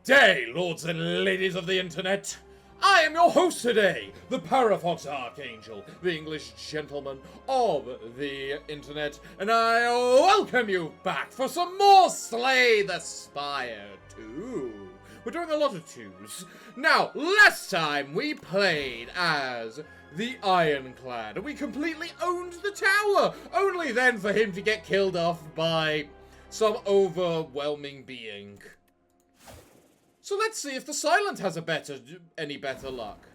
day, lords and ladies of the internet. I am your host today, the Parafox Archangel, the English gentleman of the internet, and I welcome you back for some more Slay the Spire 2. We're doing a lot of 2s. Now, last time we played as the Ironclad, and we completely owned the tower, only then for him to get killed off by some overwhelming being. So let's see if the Silent has any better luck.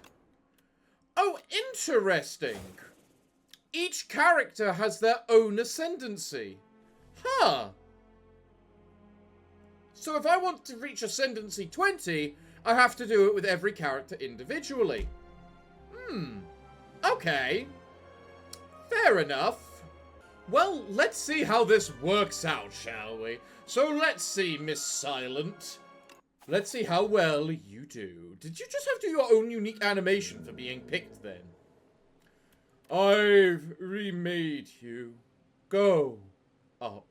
Oh, interesting. Each character has their own ascendancy. Huh. So if I want to reach ascendancy 20, I have to do it with every character individually. Okay. Fair enough. Well, let's see how this works out, shall we? So let's see, Miss Silent. Let's see how well you do. Did you just have to do your own unique animation for being picked, then? I've remade you. Go up.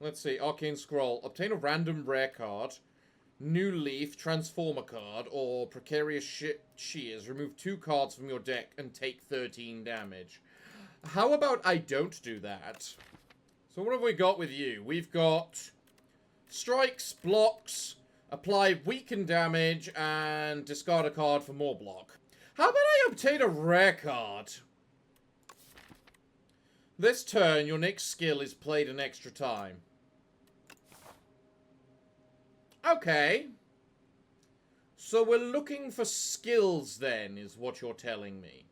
Let's see. Arcane Scroll. Obtain a random rare card. New Leaf, Transformer card, or Precarious Shears. Remove 2 cards from your deck and take 13 damage. How about I don't do that? So what have we got with you? We've got strikes, blocks, apply weaken damage, and discard a card for more block. How about I obtain a rare card? This turn, your next skill is played an extra time. Okay. So we're looking for skills then, is what you're telling me.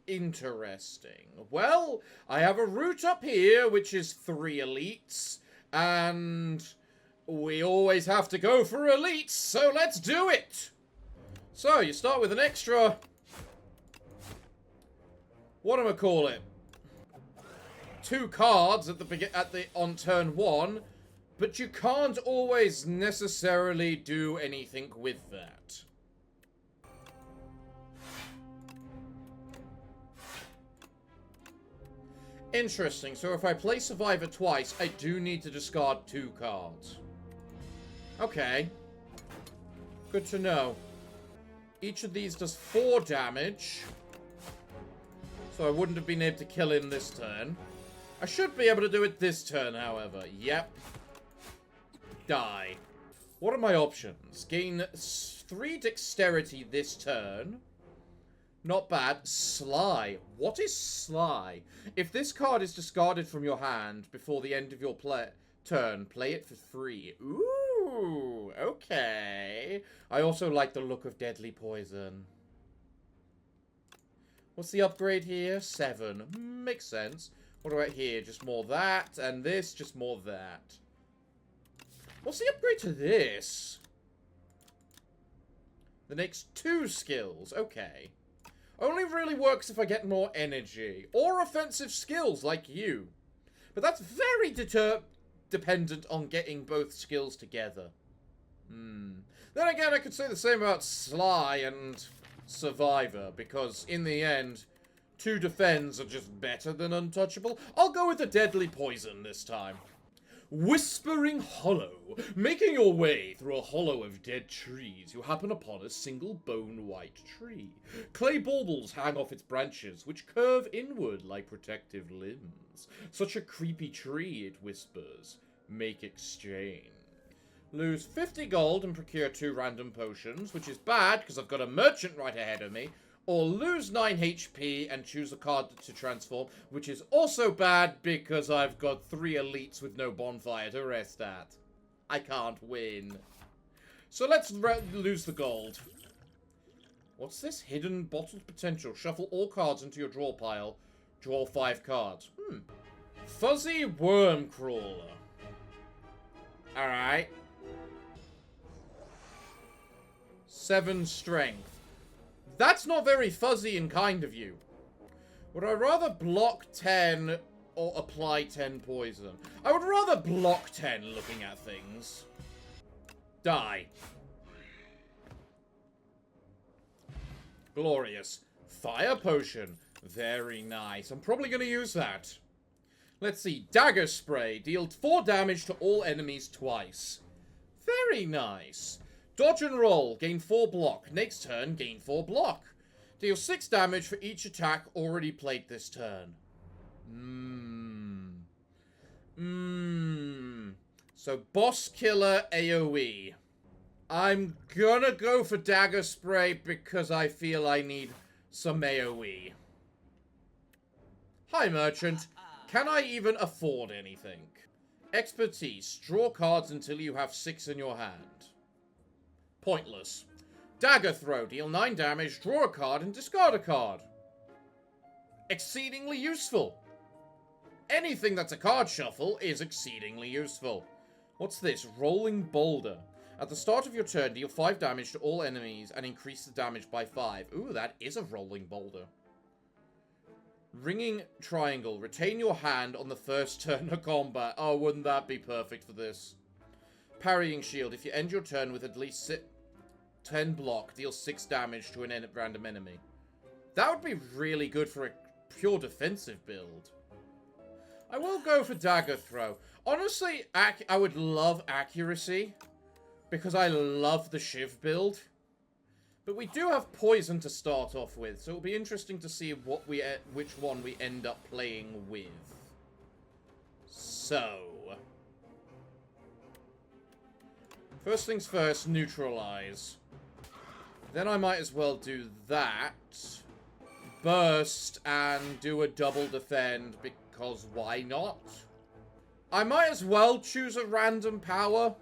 Interesting. Well, I have a route up here, which is 3 elites, and we always have to go for elites, so let's do it! So, you start with an extra... whatchamacallit? 2 cards on turn 1, but you can't always necessarily do anything with that. Interesting, so if I play Survivor twice, I do need to discard 2 cards. Okay. Good to know. Each of these does 4 damage. So I wouldn't have been able to kill him this turn. I should be able to do it this turn, however. Yep. Die. What are my options? Gain 3 dexterity this turn. Not bad. Sly. What is Sly? If this card is discarded from your hand before the end of your turn, play it for 3. Ooh, okay. I also like the look of Deadly Poison. What's the upgrade here? 7. Makes sense. What about here? Just more that, and this, just more that. What's the upgrade to this? The next 2 skills. Okay. Only really works if I get more energy. Or offensive skills, like you. But that's very dependent on getting both skills together. Then again, I could say the same about Sly and Survivor, because in the end, 2 defends are just better than Untouchable. I'll go with the Deadly Poison this time. Whispering Hollow. Making your way through a hollow of dead trees, you happen upon a single bone-white tree. Clay baubles hang off its branches, which curve inward like protective limbs. Such a creepy tree, it whispers. Make exchange. Lose 50 gold and procure 2 random potions, which is bad because I've got a merchant right ahead of me. Or lose 9 HP and choose a card to transform, which is also bad because I've got 3 elites with no bonfire to rest at. I can't win. So let's lose the gold. What's this? Hidden bottled potential. Shuffle all cards into your draw pile. Draw 5 cards. Fuzzy Worm Crawler. Alright. 7 strength. That's not very fuzzy and kind of you. Would I rather block 10 or apply 10 poison? I would rather block 10 looking at things. Die. Glorious. Fire potion. Very nice. I'm probably going to use that. Let's see. Dagger spray. Deals 4 damage to all enemies twice. Very nice. Dodge and roll. Gain 4 block. Next turn, gain 4 block. Deal 6 damage for each attack already played this turn. So, boss killer AoE. I'm gonna go for dagger spray because I feel I need some AoE. Hi, merchant. Can I even afford anything? Expertise. Draw cards until you have 6 in your hand. Pointless. Dagger throw. Deal 9 damage, draw a card, and discard a card. Exceedingly useful. Anything that's a card shuffle is exceedingly useful. What's this? Rolling boulder. At the start of your turn, deal 5 damage to all enemies and increase the damage by 5. Ooh, that is a rolling boulder. Ringing triangle. Retain your hand on the first turn of combat. Oh, wouldn't that be perfect for this? Parrying shield. If you end your turn with at least 10 block, deal 6 damage to an random enemy. That would be really good for a pure defensive build. I will go for dagger throw. Honestly, I would love accuracy, because I love the Shiv build. But we do have poison to start off with, so it'll be interesting to see which one we end up playing with. So, first things first, neutralize. Then I might as well do that, burst, and do a double defend, because why not? I might as well choose a random power.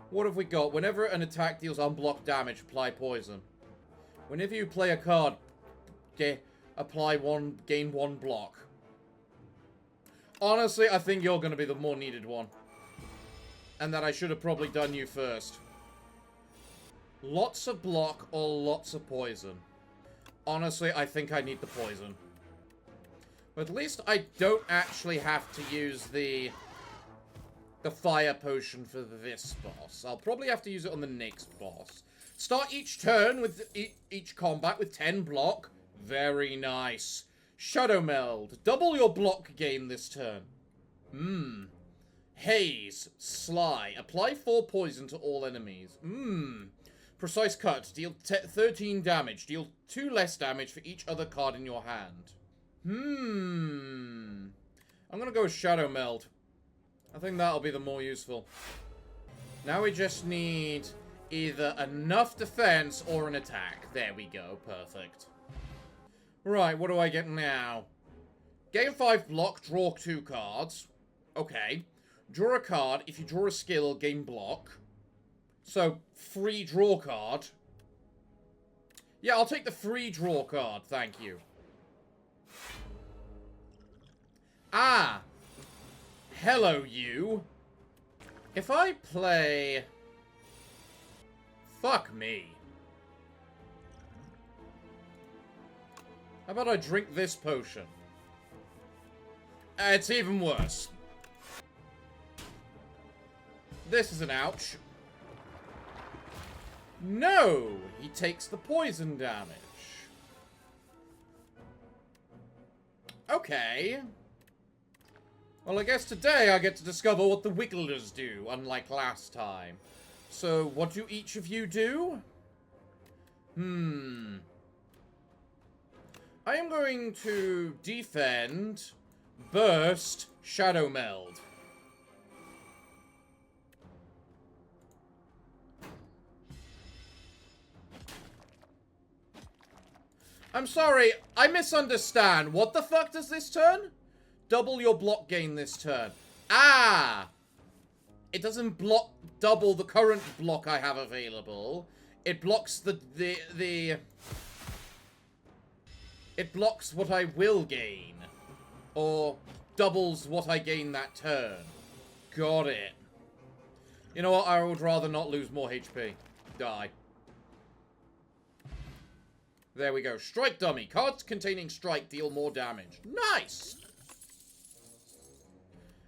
What have we got? Whenever an attack deals unblocked damage, apply poison. Whenever you play a card, gain 1 block. Honestly, I think you're going to be the more needed one. And that I should have probably done you first. Lots of block or lots of poison. Honestly, I think I need the poison. But at least I don't actually have to use the fire potion for this boss. I'll probably have to use it on the next boss. Start each turn with each combat with 10 block. Very nice. Shadow Meld. Double your block gain this turn. Haze. Sly. Apply 4 poison to all enemies. Precise Cut. Deal 13 damage. Deal 2 less damage for each other card in your hand. I'm gonna go with Shadow Meld. I think that'll be the more useful. Now we just need either enough defense or an attack. There we go. Perfect. Right, what do I get now? Gain 5 block, draw 2 cards. Okay. Draw a card. If you draw a skill, gain block. So, free draw card. Yeah, I'll take the free draw card. Thank you. Ah! Hello, you. If I play... Fuck me. How about I drink this potion? It's even worse. This is an ouch. No! He takes the poison damage. Okay. Well, I guess today I get to discover what the Wigglers do, unlike last time. So, what do each of you do? I am going to defend, burst, shadow meld. I'm sorry, I misunderstand. What the fuck does this turn? Double your block gain this turn. Ah! It doesn't block double the current block I have available. It blocks it blocks what I will gain. Or doubles what I gain that turn. Got it. You know what? I would rather not lose more HP. Die. There we go. Strike dummy. Cards containing strike deal more damage. Nice!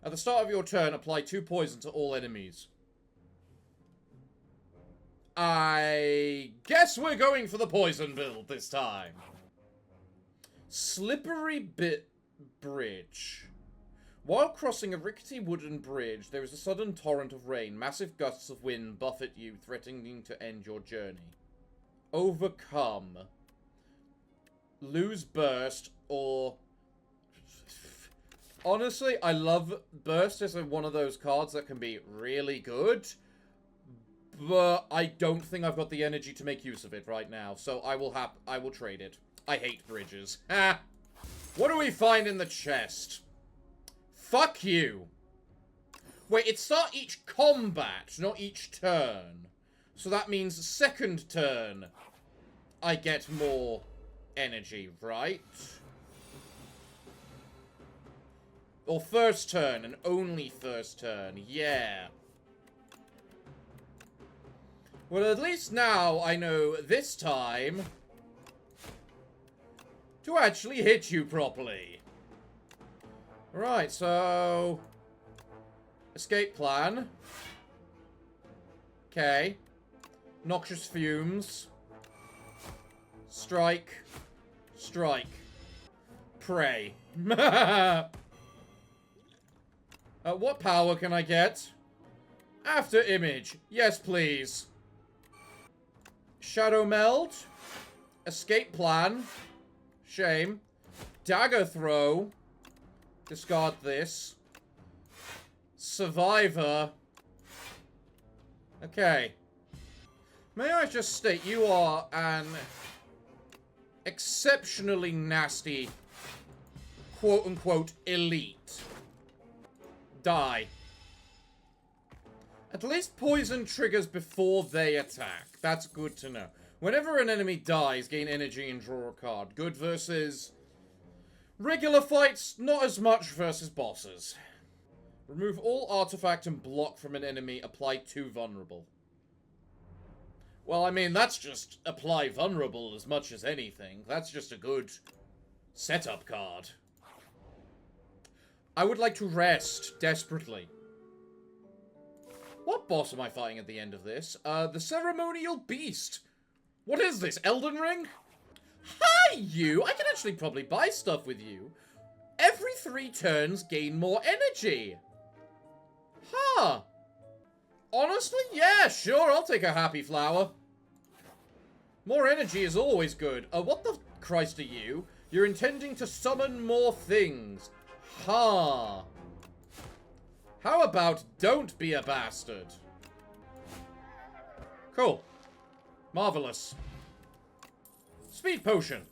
At the start of your turn, apply 2 poison to all enemies. I guess we're going for the poison build this time. Slippery Bit Bridge. While crossing a rickety wooden bridge, there is a sudden torrent of rain. Massive gusts of wind buffet you, threatening to end your journey. Overcome. Lose burst, or... Honestly, I love burst as one of those cards that can be really good. But I don't think I've got the energy to make use of it right now. So I will trade it. I hate bridges. Ha! What do we find in the chest? Fuck you. Wait, it starts each combat, not each turn. So that means second turn, I get more energy, right? Or first turn, and only first turn. Yeah. Well, at least now I know this time to actually hit you properly. Right, so... Escape plan. Okay. Noxious fumes. Strike. Strike. Pray. What power can I get? After image. Yes, please. Shadow meld. Escape plan. Shame. Dagger throw. Discard this. Survivor. Okay. May I just state, you are an exceptionally nasty, quote-unquote, elite. Die. At least poison triggers before they attack. That's good to know. Whenever an enemy dies, gain energy and draw a card. Good versus regular fights, not as much versus bosses. Remove all artifact and block from an enemy. Apply 2 vulnerable. Well, I mean, that's just apply vulnerable as much as anything. That's just a good setup card. I would like to rest desperately. What boss am I fighting at the end of this? The Ceremonial Beast. What is this, Elden Ring? Hi, you! I can actually probably buy stuff with you. Every 3 turns, gain more energy. Huh. Honestly, yeah, sure, I'll take a happy flower. More energy is always good. What the Christ are you? You're intending to summon more things. Huh. How about don't be a bastard? Cool. Marvelous. Speed potion.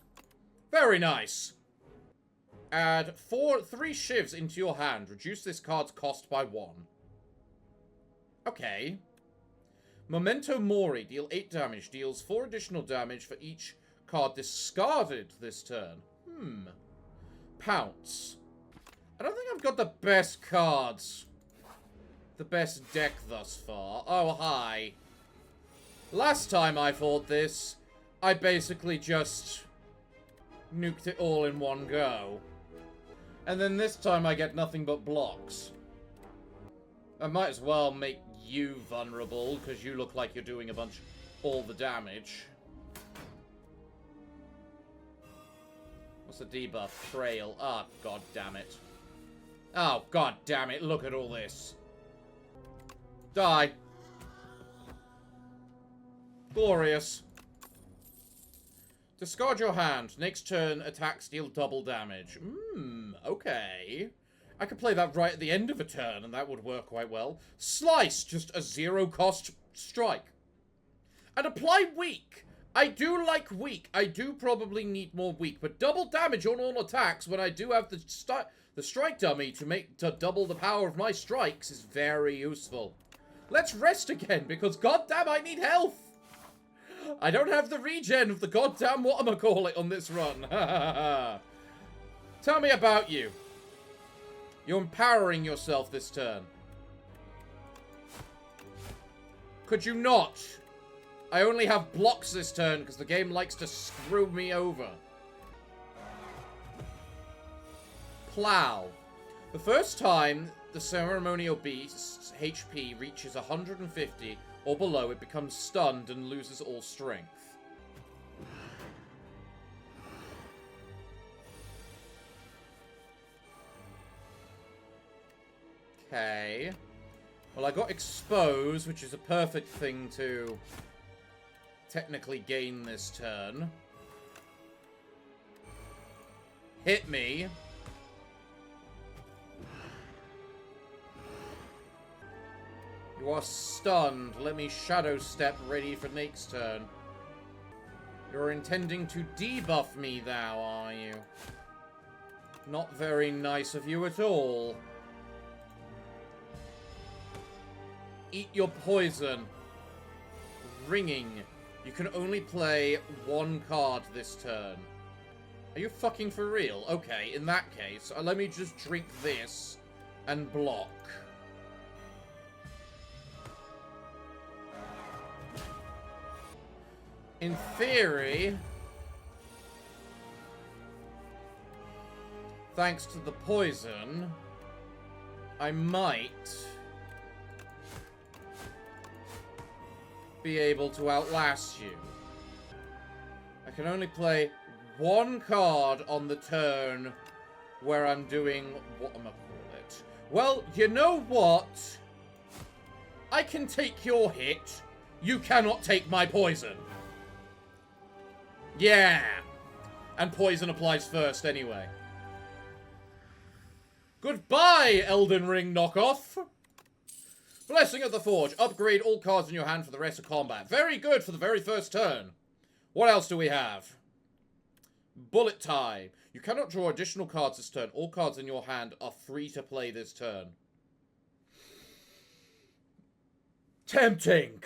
Very nice. Add 3 shivs into your hand. Reduce this card's cost by 1. Okay. Memento Mori. Deal 8 damage. Deals 4 additional damage for each card discarded this turn. Pounce. I don't think I've got the best cards. The best deck thus far. Oh, hi. Last time I fought this, I basically just nuked it all in one go. And then this time I get nothing but blocks. I might as well make you vulnerable, because you look like you're doing all the damage. What's the debuff? Trail. Ah, god damn it. Oh, god damn it, look at all this. Die. Glorious. Discard your hand. Next turn, attacks deal double damage. Okay. I could play that right at the end of a turn, and that would work quite well. Slice, just a 0-cost strike. And apply weak. I do like weak. I do probably need more weak, but double damage on all attacks when I do have the strike dummy to double the power of my strikes is very useful. Let's rest again, because goddamn I need health! I don't have the regen of the goddamn whatchamacallit on this run. Tell me about you. You're empowering yourself this turn. Could you not? I only have blocks this turn, because the game likes to screw me over. Plow. The first time the Ceremonial Beast's HP reaches 150 or below, it becomes stunned and loses all strength. Okay. Well, I got exposed, which is a perfect thing to technically gain this turn. Hit me. You are stunned. Let me shadow step ready for next turn. You're intending to debuff me, thou, are you? Not very nice of you at all. Eat your poison. Ringing. You can only play one card this turn. Are you fucking for real? Okay, in that case, let me just drink this and block. In theory, thanks to the poison, I might be able to outlast you. I can only play one card on the turn where I'm doing... what am I call it? Well, you know what? I can take your hit. You cannot take my poison. Yeah! And poison applies first anyway. Goodbye, Elden Ring knockoff! Blessing of the Forge. Upgrade all cards in your hand for the rest of combat. Very good for the very first turn. What else do we have? Bullet Time. You cannot draw additional cards this turn. All cards in your hand are free to play this turn. Tempting.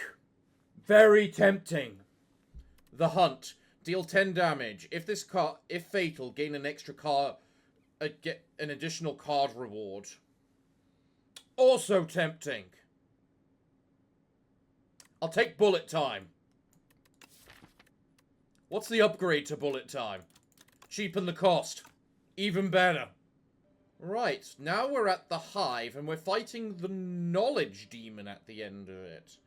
Very tempting. The Hunt. Deal 10 damage. If this card, if fatal, gain an extra card, get an additional card reward. Also tempting. I'll take Bullet Time. What's the upgrade to Bullet Time? Cheapen the cost. Even better. Right, now we're at the Hive, and we're fighting the Knowledge Demon at the end of it.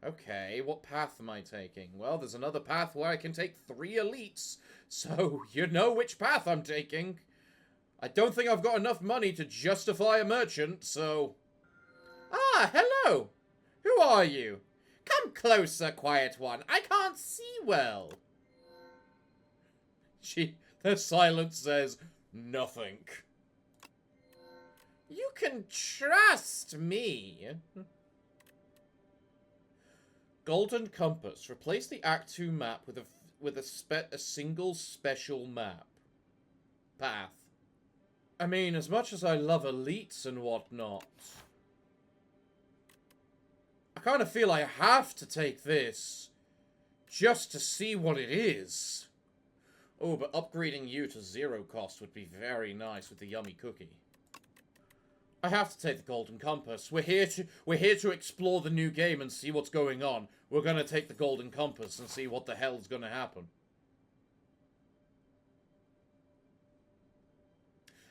Okay, what path am I taking? Well, there's another path where I can take 3 elites, so you know which path I'm taking. I don't think I've got enough money to justify a merchant, so... Ah, hello! Who are you? Come closer, quiet one. I can't see well. The silence says nothing. You can trust me. Golden Compass. Replace the Act 2 map with a single special map. Path. I mean, as much as I love elites and whatnot, I kind of feel I have to take this just to see what it is. Oh, but upgrading you to 0 cost would be very nice with the yummy cookie. I have to take the Golden Compass. We're here to explore the new game and see what's going on. We're gonna take the Golden Compass and see what the hell's gonna happen.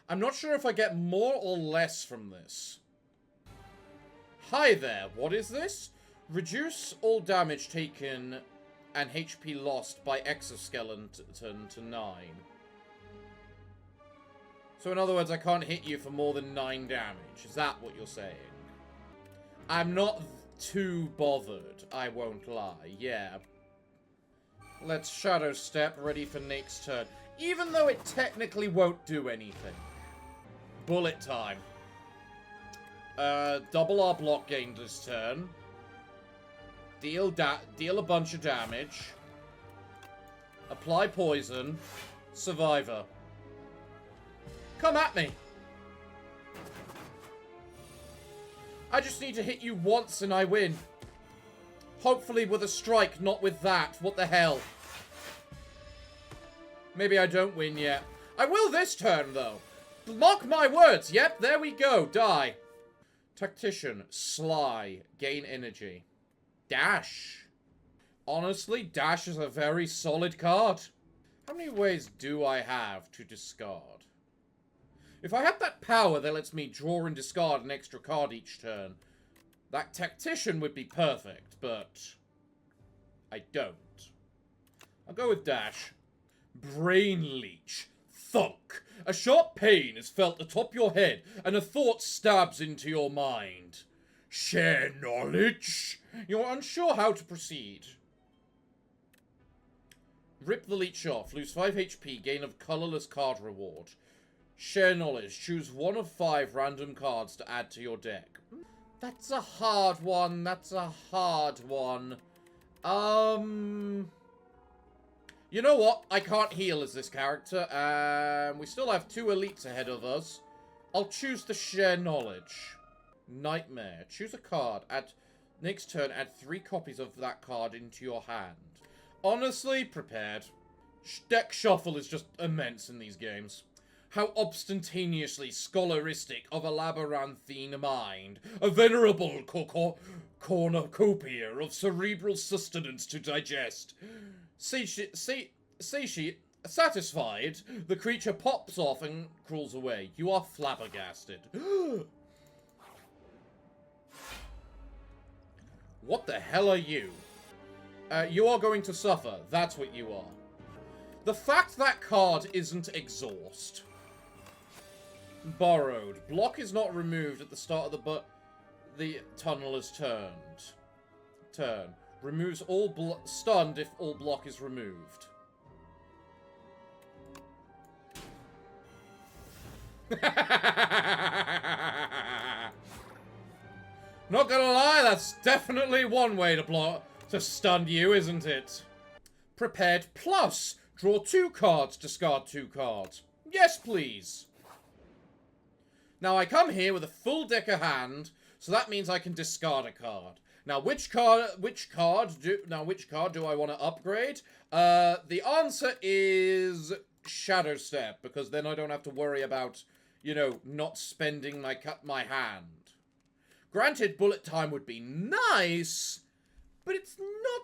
I'm not sure if I get more or less from this. Hi there, what is this? Reduce all damage taken and HP lost by exoskeleton to 9. So in other words, I can't hit you for more than 9 damage. Is that what you're saying? I'm not too bothered, I won't lie. Yeah. Let's Shadow Step, ready for next turn. Even though it technically won't do anything. Bullet Time. Double our block gain this turn. Deal a bunch of damage. Apply poison. Survivor. Come at me! I just need to hit you once and I win. Hopefully with a strike, not with that. What the hell? Maybe I don't win yet. I will this turn, though. Mark my words. Yep, there we go. Die. Tactician. Sly. Gain energy. Dash. Honestly, Dash is a very solid card. How many ways do I have to discard? If I had that power that lets me draw and discard an extra card each turn, that Tactician would be perfect, but I don't. I'll go with Dash. Brain Leech. Thunk! A sharp pain is felt atop your head, and a thought stabs into your mind. Share knowledge? You're unsure how to proceed. Rip the leech off. Lose 5 HP. Gain a colorless card reward. Share knowledge. Choose 1 of 5 random cards to add to your deck. That's a hard one. That's a hard one. You know what? I can't heal as this character. We still have 2 elites ahead of us. I'll choose the share knowledge. Nightmare. Choose a card. Next turn, add 3 copies of that card into your hand. Honestly, prepared. Deck shuffle is just immense in these games. How ostentatiously scholaristic of a labyrinthine mind, a venerable cornucopia of cerebral sustenance to digest. Satisfied, the creature pops off and crawls away. You are flabbergasted. What the hell are you? You are going to suffer. That's what you are. The fact that card isn't exhaust. Borrowed. Block is not removed at the start of the tunnel is turned. Turn. Removes all stunned if all block is removed. Not gonna lie, that's definitely one way to stun you, isn't it? Prepared plus. Draw 2 cards, discard 2 cards. Yes, please. Now, I come here with a full deck of hand, so that means I can discard a card. Now, which card do I want to upgrade? The answer is Shadow Step, because then I don't have to worry about, you know, not spending my hand. Granted, bullet time would be nice, but it's not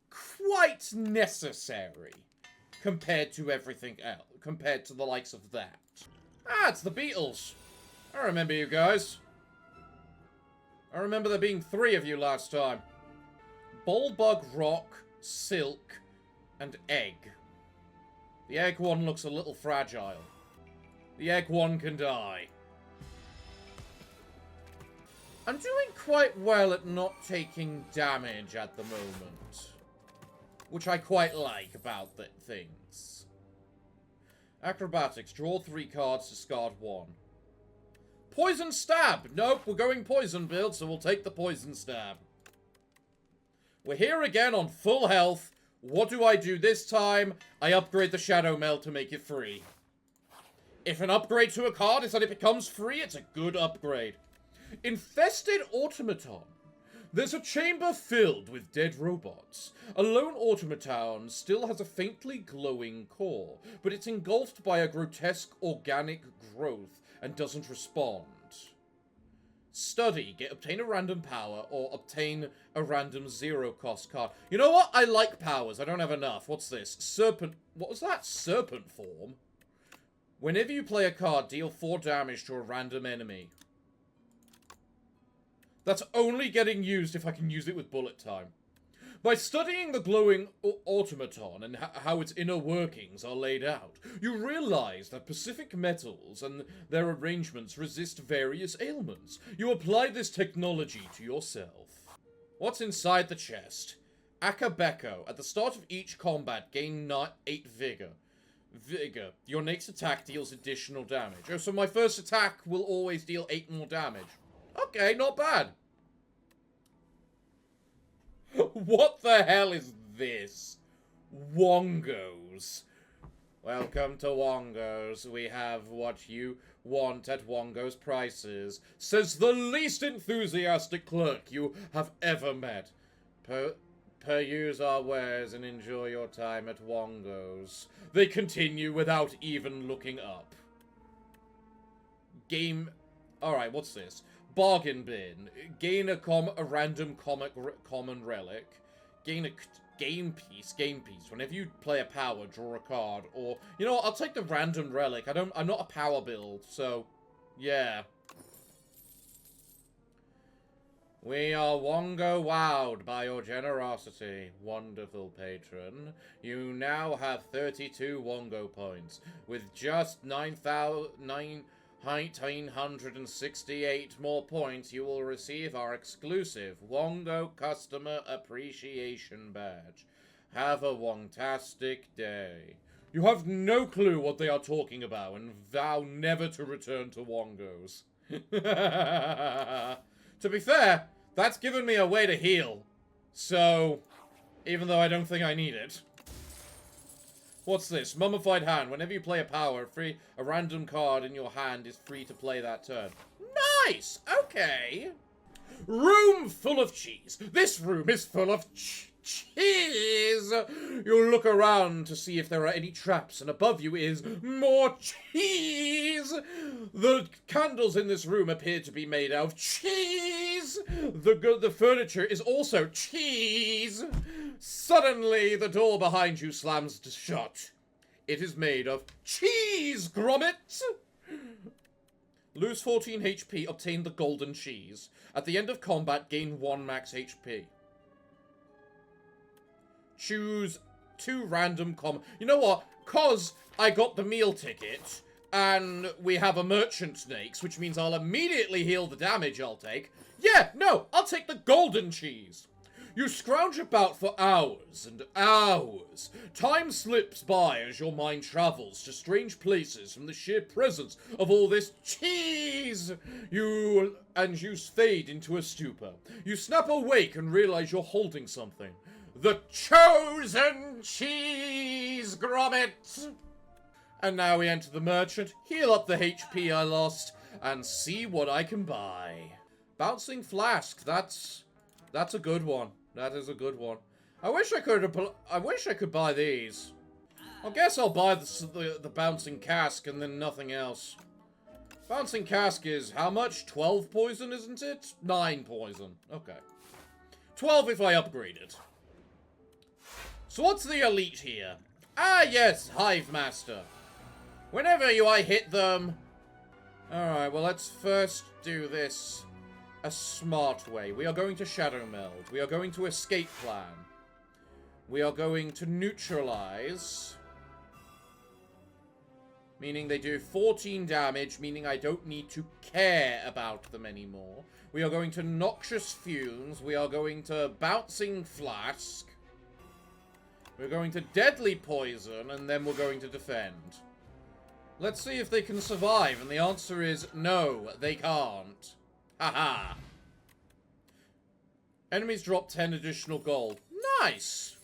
quite necessary compared to everything else, compared to the likes of that. Ah, it's the Beatles. I remember you guys. I remember there being 3 of you last time. Bullbug, Rock, Silk, and Egg. The egg one looks a little fragile. The egg one can die. I'm doing quite well at not taking damage at the moment. Which I quite like about things. Acrobatics. Draw 3 cards, discard 1. Poison Stab! Nope, we're going poison build, so we'll take the Poison Stab. We're here again on full health. What do I do this time? I upgrade the Shadow Meld to make it free. If an upgrade to a card is that it becomes free, it's a good upgrade. Infested Automaton. There's a chamber filled with dead robots. A lone automaton still has a faintly glowing core, but it's engulfed by a grotesque organic growth and doesn't respond. Study. Obtain a random power or obtain a random 0-cost card. You know what? I like powers. I don't have enough. What's this? Serpent. What was that? Serpent form? Whenever you play a card, deal 4 damage to a random enemy. That's only getting used if I can use it with bullet time. By studying the glowing automaton and how its inner workings are laid out, you realize that specific metals and their arrangements resist various ailments. You apply this technology to yourself. What's inside the chest? Akabeko. At the start of each combat, gain 8 vigor. Your next attack deals additional damage. Oh, so my first attack will always deal 8 more damage. Okay, not bad. What the hell is this? Wongos. Welcome to Wongos. We have what you want at Wongos prices, says the least enthusiastic clerk you have ever met. Peruse our wares and enjoy your time at Wongos. They continue without even looking up. Alright, what's this? Bargain bin. Gain a random common relic. Gain a game piece. Whenever you play a power, draw a card. Or, you know what, I'll take the random relic. I'm not a power build, so, yeah. We are Wongo wowed by your generosity, wonderful patron. You now have 32 Wongo points. With just 9,968 more points, you will receive our exclusive Wongo Customer Appreciation Badge. Have a wongtastic day. You have no clue what they are talking about and vow never to return to Wongos. To be fair, that's given me a way to heal. So, even though I don't think I need it. What's this? Mummified hand. Whenever you play a power, a random card in your hand is free to play that turn. Nice! Okay. Room full of cheese. This room is full of cheese. You look around to see if there are any traps, and above you is more cheese. The candles in this room appear to be made out of cheese. The furniture is also cheese. Suddenly, the door behind you slams shut. It is made of cheese grommet. Lose 14 HP, obtain the golden cheese. At the end of combat, gain 1 max HP. Choose 2 random You know what? 'Cause I got the meal ticket, and we have a merchant snakes, which means I'll immediately heal the damage I'll take. Yeah, no, I'll take the golden cheese. You scrounge about for hours and hours. Time slips by as your mind travels to strange places from the sheer presence of all this cheese. You fade into a stupor. You snap awake and realize you're holding something. The chosen cheese grommet! And now we enter the merchant, heal up the HP I lost, and see what I can buy. Bouncing flask, that's a good one. That is a good one. I wish I could buy these. I guess I'll buy the bouncing cask and then nothing else. Bouncing cask is how much? 12 poison, isn't it? 9 poison. Okay. 12 if I upgrade it. So what's the elite here? Ah, yes, Hive Master. Whenever I hit them... Alright, well, let's first do this a smart way. We are going to Shadow Meld. We are going to Escape Plan. We are going to Neutralize. Meaning they do 14 damage, meaning I don't need to care about them anymore. We are going to Noxious Fumes. We are going to Bouncing Flask. We're going to Deadly Poison, and then we're going to Defend. Let's see if they can survive, and the answer is no, they can't. Haha. Enemies drop 10 additional gold. Nice!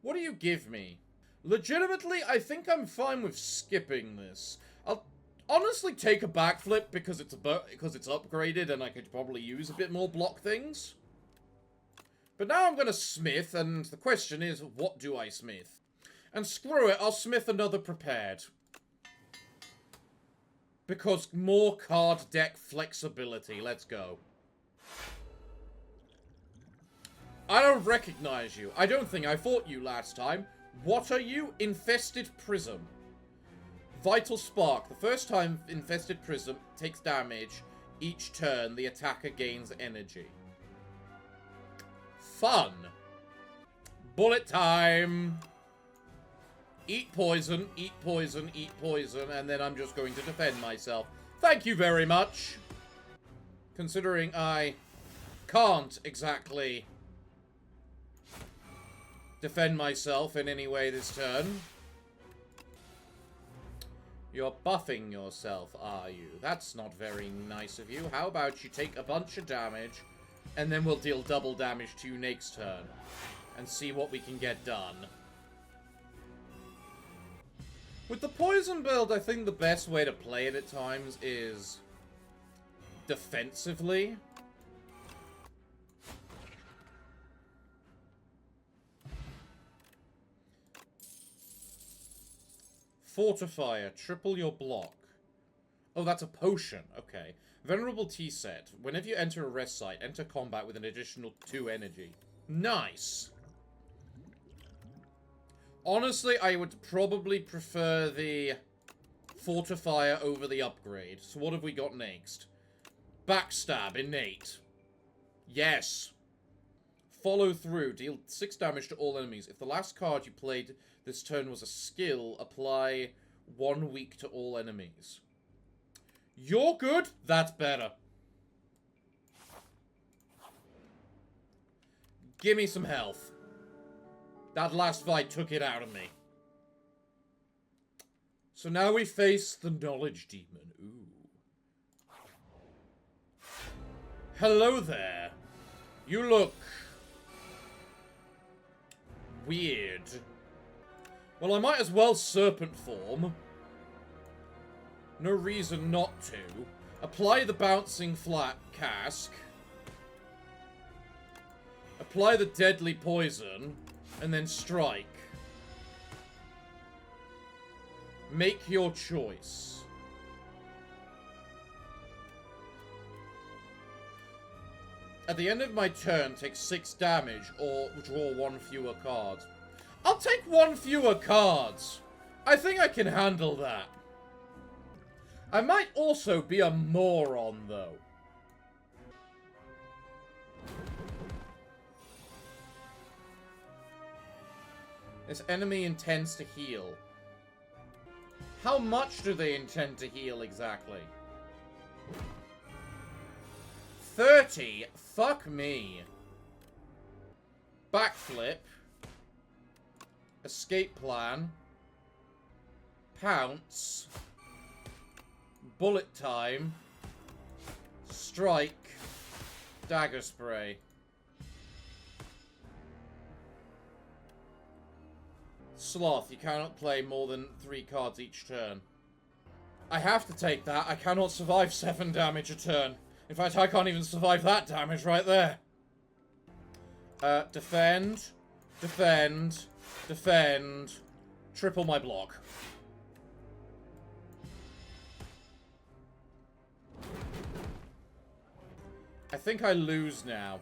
What do you give me? Legitimately, I think I'm fine with skipping this. I'll honestly take a backflip because it's upgraded and I could probably use a bit more block things. But now I'm gonna smith, and the question is, what do I smith? And screw it, I'll smith another prepared. Because more card deck flexibility. Let's go. I don't recognize you. I don't think I fought you last time. What are you? Infested Prism. Vital Spark. The first time Infested Prism takes damage, each turn the attacker gains energy. Fun. Bullet time. Eat poison, eat poison, eat poison, and then I'm just going to defend myself. Thank you very much. Considering I can't exactly defend myself in any way this turn. You're buffing yourself, are you? That's not very nice of you. How about you take a bunch of damage, and then we'll deal double damage to you next turn, and see what we can get done. With the poison build, I think the best way to play it at times is defensively. Fortifier, triple your block. Oh, that's a potion. Okay. Venerable Tea Set. Whenever you enter a rest site, enter combat with an additional 2 energy. Nice! Honestly, I would probably prefer the Fortifier over the upgrade. So what have we got next? Backstab, innate. Yes. Follow through. Deal 6 damage to all enemies. If the last card you played this turn was a skill, apply 1 weak to all enemies. You're good? That's better. Give me some health. That last fight took it out of me. So now we face the Knowledge Demon. Ooh. Hello there. You look... weird. Well, I might as well serpent form. No reason not to. Apply the bouncing flat cask. Apply the deadly poison. And then strike. Make your choice. At the end of my turn, take 6 damage or draw 1 fewer card. I'll take 1 fewer cards. I think I can handle that. I might also be a moron, though. This enemy intends to heal. How much do they intend to heal exactly? 30? Fuck me. Backflip. Escape plan. Pounce. Bullet time. Strike. Dagger spray. Sloth, you cannot play more than 3 cards each turn. I have to take that. I cannot survive 7 damage a turn. In fact, I can't even survive that damage right there. Defend. Defend. Defend. Triple my block. I think I lose now.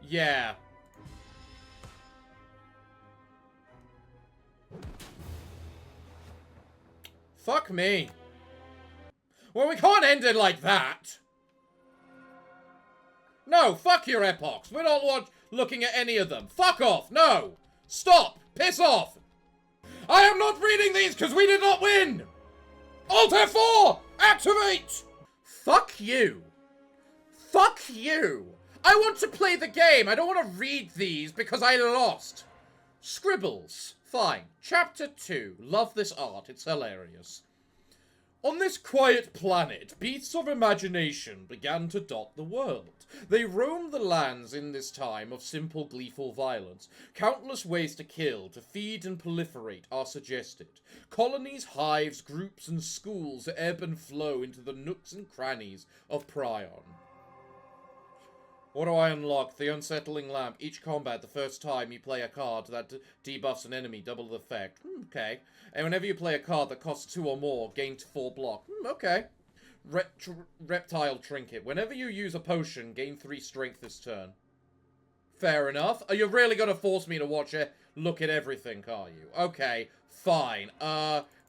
Yeah. Fuck me. Well, we can't end it like that. No, fuck your epochs. We're not looking at any of them. Fuck off. No. Stop. Piss off. I am not reading these because we did not win. Alt F4. Activate. Fuck you. Fuck you. I want to play the game. I don't want to read these because I lost. Scribbles. Fine. Chapter 2. Love this art. It's hilarious. On this quiet planet, beasts of imagination began to dot the world. They roamed the lands in this time of simple gleeful violence. Countless ways to kill, to feed and proliferate are suggested. Colonies, hives, groups, and schools ebb and flow into the nooks and crannies of Prion. What do I unlock? The Unsettling Lamp. Each combat, the first time you play a card that debuffs an enemy, double the effect. Okay. And whenever you play a card that costs 2 or more, gain 4 block. Okay. Reptile Trinket. Whenever you use a potion, gain 3 strength this turn. Fair enough. Are you really going to force me to watch it? Look at everything, are you? Okay. Fine.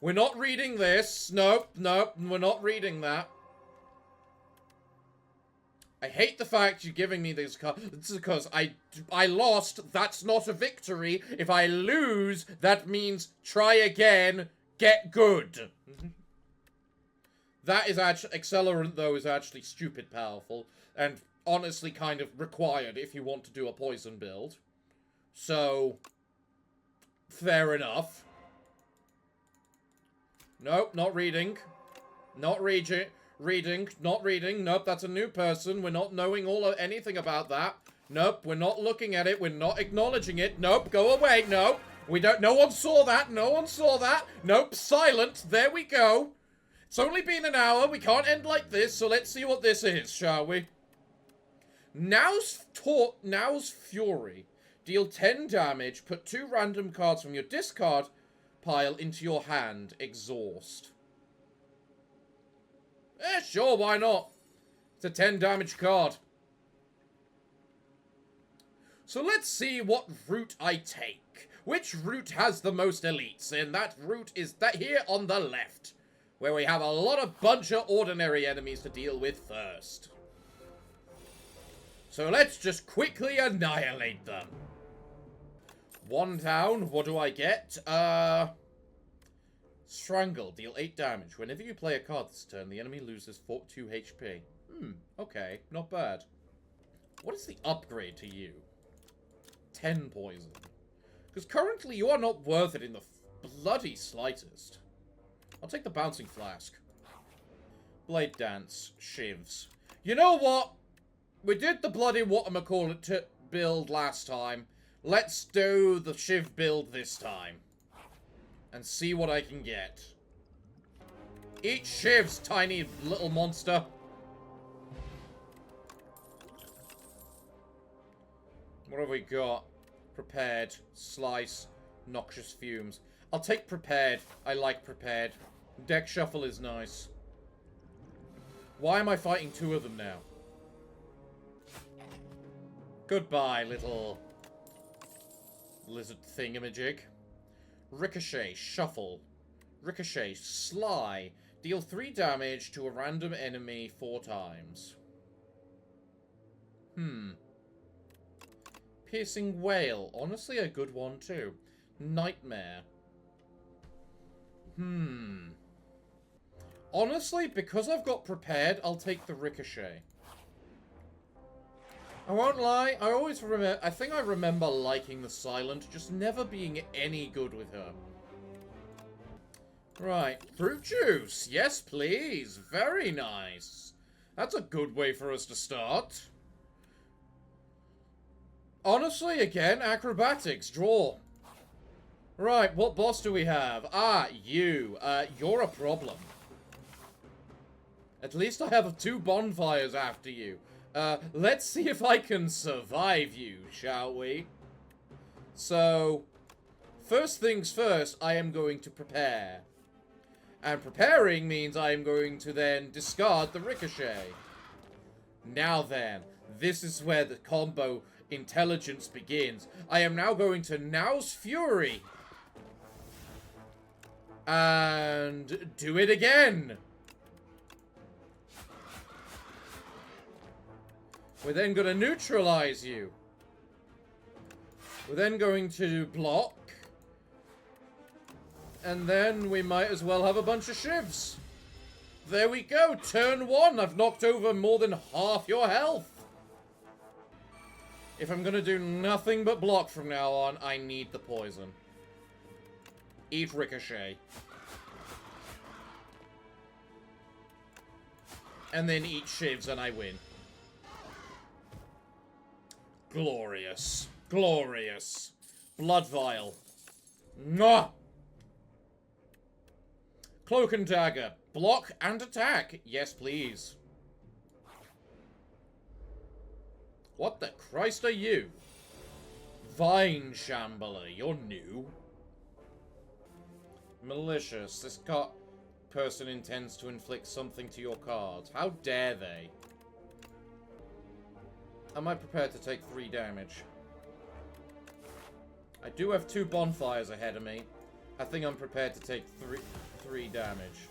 We're not reading this. Nope. Nope. We're not reading that. I hate the fact you're giving me these cards. It's because I lost. That's not a victory. If I lose, that means try again. Get good. That is actually... Accelerant, though, is actually stupid powerful. And honestly kind of required if you want to do a poison build. So... fair enough. Nope, not reading. Not reading. Not reading. Nope, that's a new person. We're not knowing anything about that. Nope, we're not looking at it. We're not acknowledging it. Nope, go away. No, we don't. No one saw that. No one saw that. Nope, silent. There we go. It's only been an hour. We can't end like this, so let's see what this is, shall we? Now's Fury. Deal 10 damage. Put 2 random cards from your discard pile into your hand. Exhaust. Sure, why not? It's a 10 damage card. So let's see what route I take. which route has the most elites, and that route is that here on the left, where we have a lot of bunch of ordinary enemies to deal with first. So let's just quickly annihilate them. One down, what do I get? Strangle, deal 8 damage. Whenever you play a card this turn, the enemy loses 2 HP. Okay, not bad. What is the upgrade to you? 10 poison. Because currently you are not worth it in the bloody slightest. I'll take the bouncing flask. Blade dance, shivs. You know what? We did the bloody whatchamacallit build last time. Let's do the shiv build this time. And see what I can get. Eat shivs, tiny little monster. What have we got? Prepared, slice, noxious fumes. I'll take prepared. I like prepared. Deck shuffle is nice. Why am I fighting 2 of them now? Goodbye, little lizard thingamajig. Ricochet, shuffle. Ricochet, sly. Deal 3 damage to a random enemy 4 times. Piercing wail. Honestly, a good one too. Nightmare. Honestly, because I've got prepared, I'll take the ricochet. I won't lie, I always remember, I think I remember liking the silent, just never being any good with her. Right, fruit juice, yes please, very nice. That's a good way for us to start. Honestly, again, acrobatics, draw. Right, what boss do we have? Ah, you. You're a problem. At least I have 2 bonfires after you. Let's see if I can survive you, shall we? So, first things first, I am going to prepare. And preparing means I am going to then discard the ricochet. Now then, this is where the combo intelligence begins. I am now going to Now's Fury. And do it again. We're then going to neutralize you. We're then going to block. And then we might as well have a bunch of shivs. There we go. Turn 1. I've knocked over more than half your health. If I'm going to do nothing but block from now on, I need the poison. Eat ricochet. And then eat shivs and I win. Glorious. Glorious. Blood vial. Mwah! Cloak and dagger. Block and attack. Yes, please. What the Christ are you? Vine Shambler. You're new. Malicious. This person intends to inflict something to your cards. How dare they? Am I prepared to take 3 damage? I do have 2 bonfires ahead of me. I think I'm prepared to take 3 damage.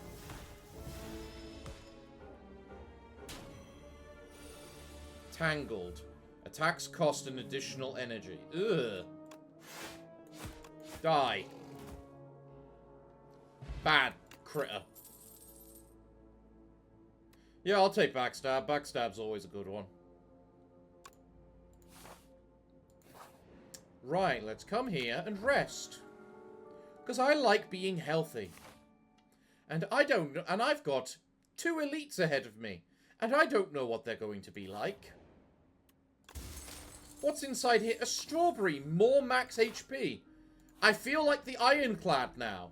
Tangled. Attacks cost an additional energy. Ugh. Die. Bad critter. Yeah, I'll take backstab. Backstab's always a good one. Right, let's come here and rest. Because I like being healthy. And I've got 2 elites ahead of me. And I don't know what they're going to be like. What's inside here? A strawberry. More max HP. I feel like the Ironclad now.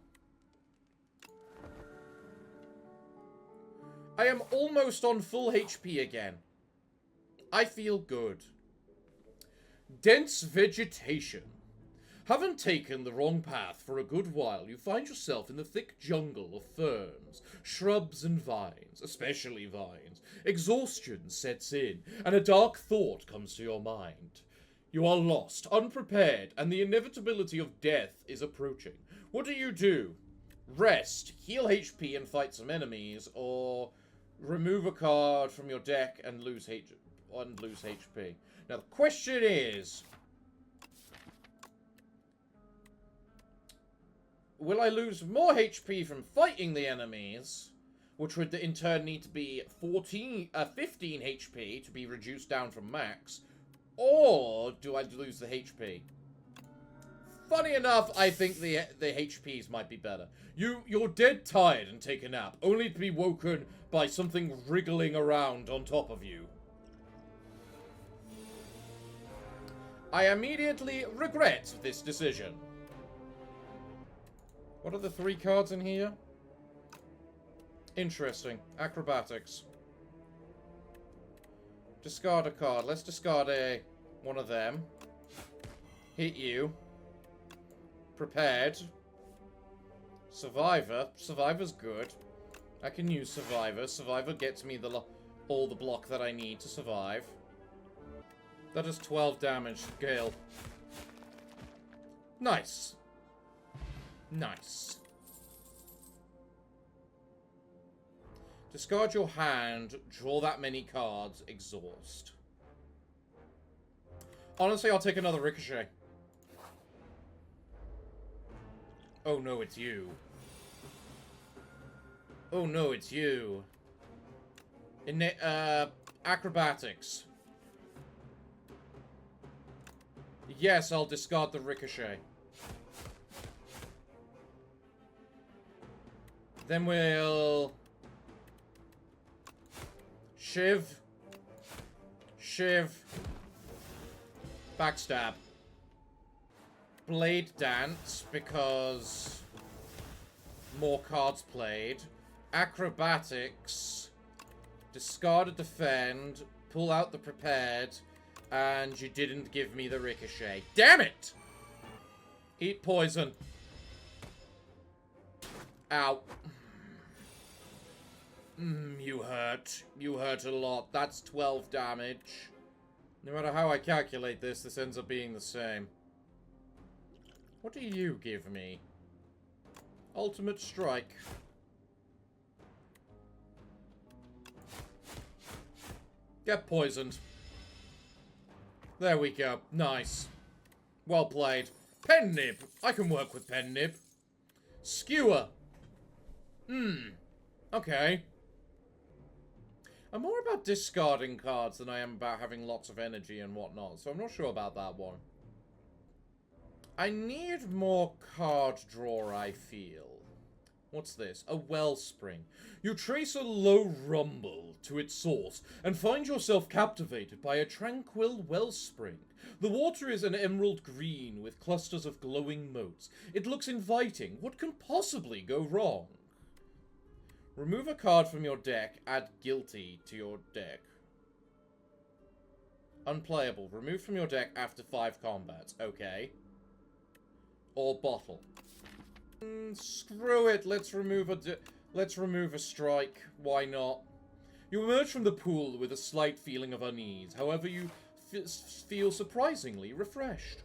I am almost on full HP again. I feel good. Dense vegetation. Having taken the wrong path for a good while, you find yourself in the thick jungle of ferns, shrubs and vines, especially vines. Exhaustion sets in, and a dark thought comes to your mind. You are lost, unprepared, and the inevitability of death is approaching. What do? Rest, heal HP and fight some enemies, or remove a card from your deck and lose HP. Now the question is, will I lose more HP from fighting the enemies, which would in turn need to be 15 HP to be reduced down from max, or do I lose the HP? Funny enough, I think the HPs might be better. You're dead tired and take a nap, only to be woken by something wriggling around on top of you. I immediately regret this decision. What are the 3 cards in here? Interesting. Acrobatics. Discard a card. Let's discard one of them. Hit you. Prepared. Survivor. Survivor's good. I can use Survivor. Survivor gets me all the block that I need to survive. That is 12 damage, Gale. Nice. Nice. Discard your hand, draw that many cards, exhaust. Honestly, I'll take another Ricochet. Oh no, it's you. Oh no, it's you. Acrobatics. Yes, I'll discard the Ricochet. Then we'll... Shiv. Backstab. Blade Dance, because... more cards played. Acrobatics. Discard a defend. Pull out the prepared. And you didn't give me the Ricochet. Damn it! Eat poison. Ow. You hurt. You hurt a lot. That's 12 damage. No matter how I calculate this ends up being the same. What do you give me? Ultimate Strike. Get poisoned. There we go. Nice. Well played. Pen Nib. I can work with Pen Nib. Skewer. Okay. I'm more about discarding cards than I am about having lots of energy and whatnot, so I'm not sure about that one. I need more card draw, I feel. What's this? A wellspring. You trace a low rumble to its source and find yourself captivated by a tranquil wellspring. The water is an emerald green with clusters of glowing motes. It looks inviting. What can possibly go wrong? Remove a card from your deck. Add Guilty to your deck. Unplayable. Remove from your deck after 5 combats. Okay. Or bottle. Screw it. Let's remove a strike. Why not? You emerge from the pool with a slight feeling of unease. However, you feel surprisingly refreshed.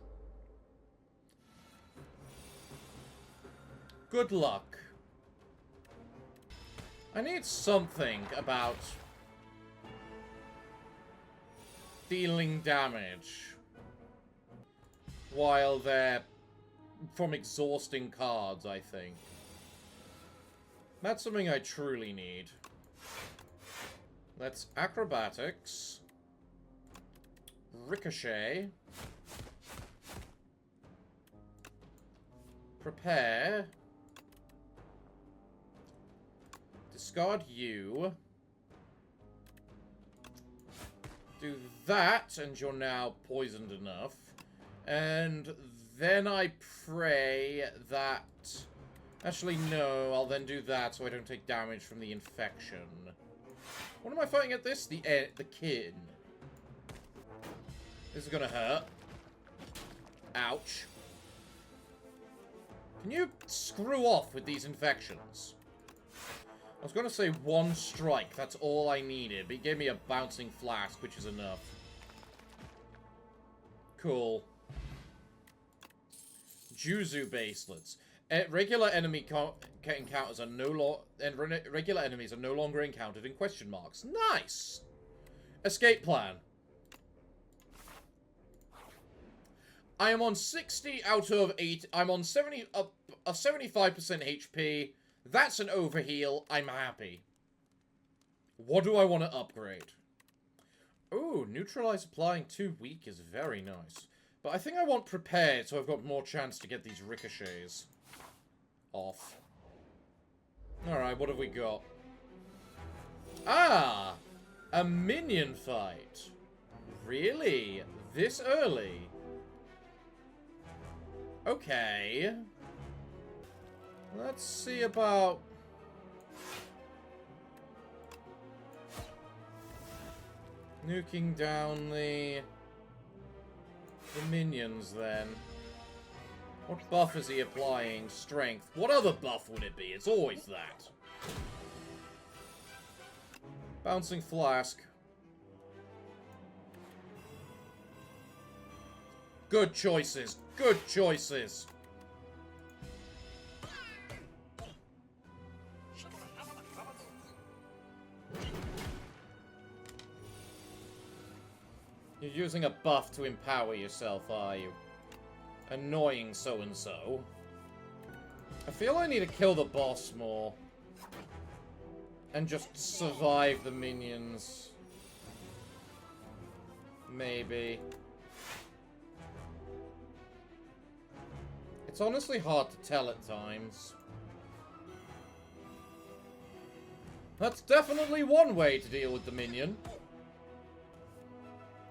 Good luck. I need something about dealing damage while they're from exhausting cards, I think. That's something I truly need. Let's acrobatics. Ricochet. Prepare. Discard you. Do that, and you're now poisoned enough. And then I pray that... Actually, no, I'll then do that so I don't take damage from the infection. What am I fighting at this? The kin. This is gonna hurt. Ouch. Can you screw off with these infections? I was gonna say 1 strike, that's all I needed, but he gave me a bouncing flask, which is enough. Cool. Juzu baselets. Regular enemy encounters are regular enemies are no longer encountered in question marks. Nice! Escape plan. I am on 60 out of 8. I'm on 75% HP. That's an overheal. I'm happy. What do I want to upgrade? Ooh, neutralize applying 2 weak is very nice. But I think I want prepared so I've got more chance to get these ricochets off. Alright, what have we got? Ah! A minion fight. Really? This early? Okay. Let's see about... nuking down the minions, then. What buff is he applying? Strength. What other buff would it be? It's always that. Bouncing Flask. Good choices. Good choices. You're using a buff to empower yourself, are you? Annoying so-and-so. I feel I need to kill the boss more. And just survive the minions. Maybe. It's honestly hard to tell at times. That's definitely one way to deal with the minion.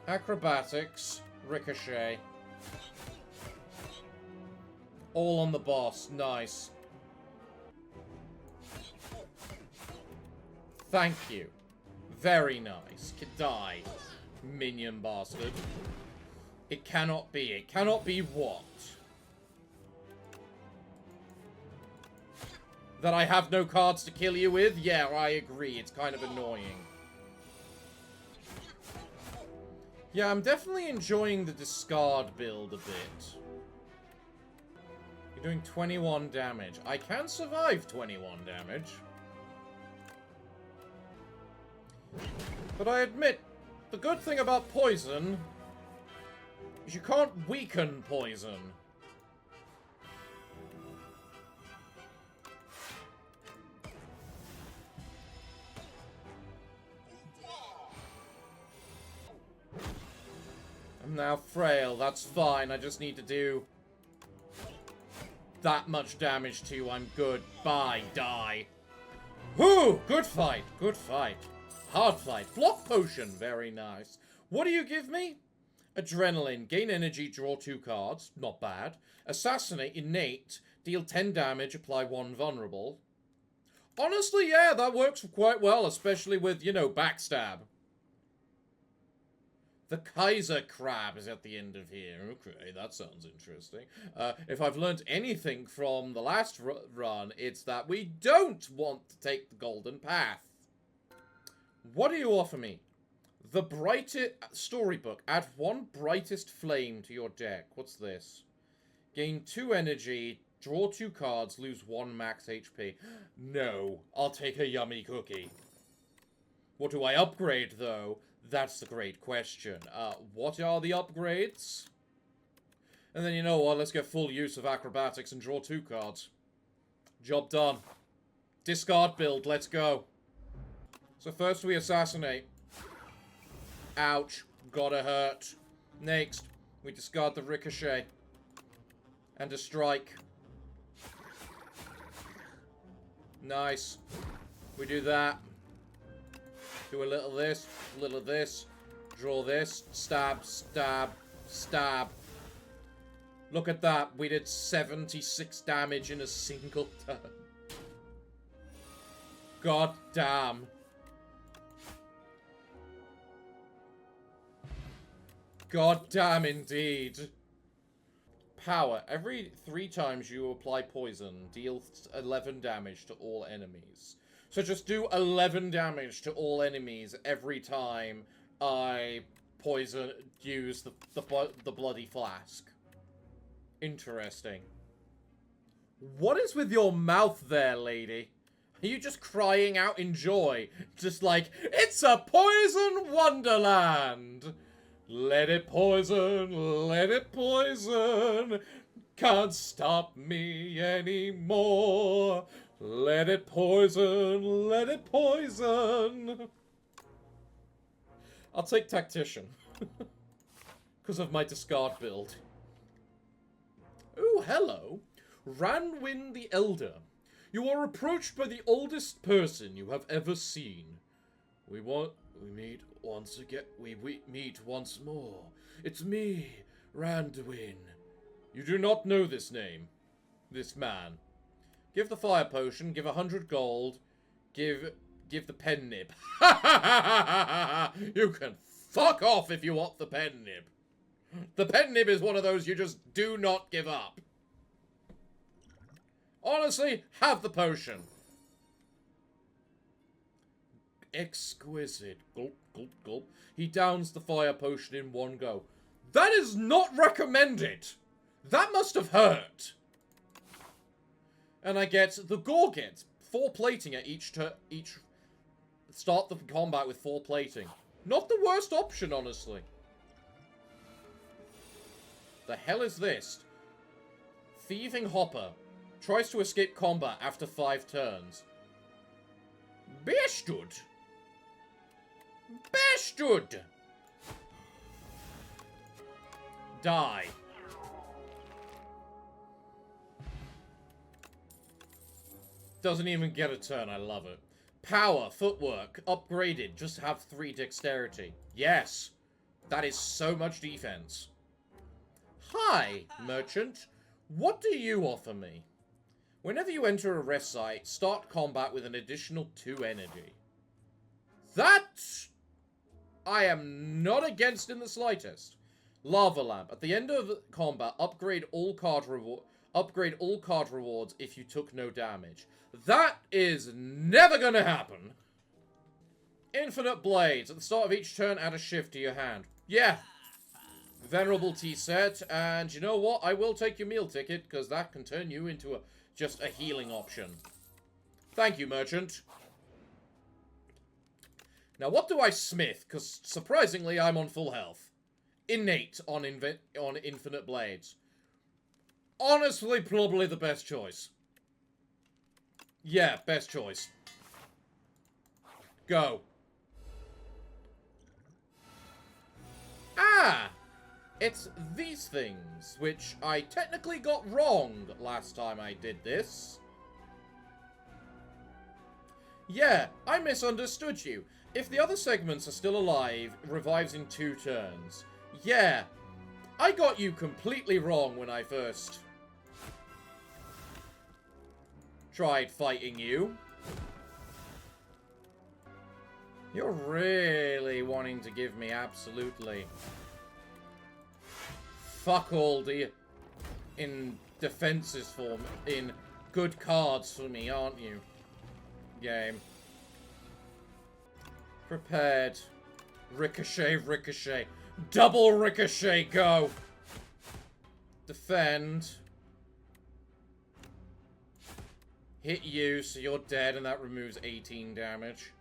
Acrobatics, ricochet. All on the boss. Nice. Thank you. Very nice. Die, minion bastard. It cannot be. It cannot be what? That I have no cards to kill you with? Yeah, I agree. It's kind of annoying. Yeah, I'm definitely enjoying the discard build a bit. You're doing 21 damage. I can survive 21 damage. But I admit, the good thing about poison is you can't weaken poison. I'm now frail, that's fine, I just need to do that much damage to you, I'm good. Bye, die. Whoo! Good fight, good fight. Hard fight. Block potion, very nice. What do you give me? Adrenaline, gain energy, draw 2 cards, not bad. Assassinate, innate, deal 10 damage, apply 1 vulnerable. Honestly, yeah, that works quite well, especially with, you know, backstab. The Kaiser Crab is at the end of here. Okay, that sounds interesting. If I've learned anything from the last run, it's that we don't want to take the golden path. What do you offer me? The brightest storybook. Add 1 brightest flame to your deck. What's this? Gain 2 energy, draw 2 cards, lose 1 max HP. No, I'll take a yummy cookie. What do I upgrade, though? That's the great question. What are the upgrades? And then, you know what, let's get full use of acrobatics and draw 2 cards. Job done. Discard build, let's go. So first we assassinate. Ouch. Gotta hurt. Next, we discard the ricochet. And a strike. Nice. We do that. Do a little of this, a little of this. Draw this. Stab, stab, stab. Look at that. We did 76 damage in a single turn. God damn. God damn indeed. Power. Every 3 times you apply poison, deal 11 damage to all enemies. So just do 11 damage to all enemies every time I use the bloody flask. Interesting. What is with your mouth there, lady? Are you just crying out in joy? Just like, it's a poison wonderland! Let it poison, let it poison. Can't stop me anymore. Let it poison, let it poison. I'll take Tactician. Because of my discard build. Ooh, hello. Ranwin the Elder. You are approached by the oldest person you have ever seen. We meet once again. We meet once more. It's me, Randuin. You do not know this name. This man. Give the fire potion, give 100 gold, give the pen nib. You can fuck off if you want the pen nib. The pen nib is one of those you just do not give up. Honestly, have the potion. Exquisite. Gulp, gulp, gulp. He downs the fire potion in one go. That is not recommended. That must have hurt. And I get the Gorget. 4 plating at each start the combat with 4 plating. Not the worst option, honestly. The hell is this? Thieving Hopper. Tries to escape combat after 5 turns. Bestud! Bestud! Die. Doesn't even get a turn, I love it. Power, footwork, upgraded, just have 3 dexterity. Yes! That is so much defense. Hi, merchant. What do you offer me? Whenever you enter a rest site, start combat with an additional 2 energy. That I am not against in the slightest. Lava Lamp. At the end of combat, upgrade all card rewards if you took no damage. That is never gonna happen. Infinite Blades. At the start of each turn, add a shift to your hand. Yeah. Venerable Tea set. And you know what? I will take your meal ticket, because that can turn you into just a healing option. Thank you, merchant. Now, what do I smith? Because, surprisingly, I'm on full health. Innate on Infinite Blades. Honestly, probably the best choice. Yeah, best choice. Go. Ah! It's these things, which I technically got wrong last time I did this. Yeah, I misunderstood you. If the other segments are still alive, revives in 2 turns. Yeah, I got you completely wrong when I first tried fighting you. You're really wanting to give me absolutely fuck all in defenses for me, in good cards for me, aren't you? Game. Prepared. Ricochet, ricochet. Double ricochet, go! Defend. Hit you, so you're dead, and that removes 18 damage.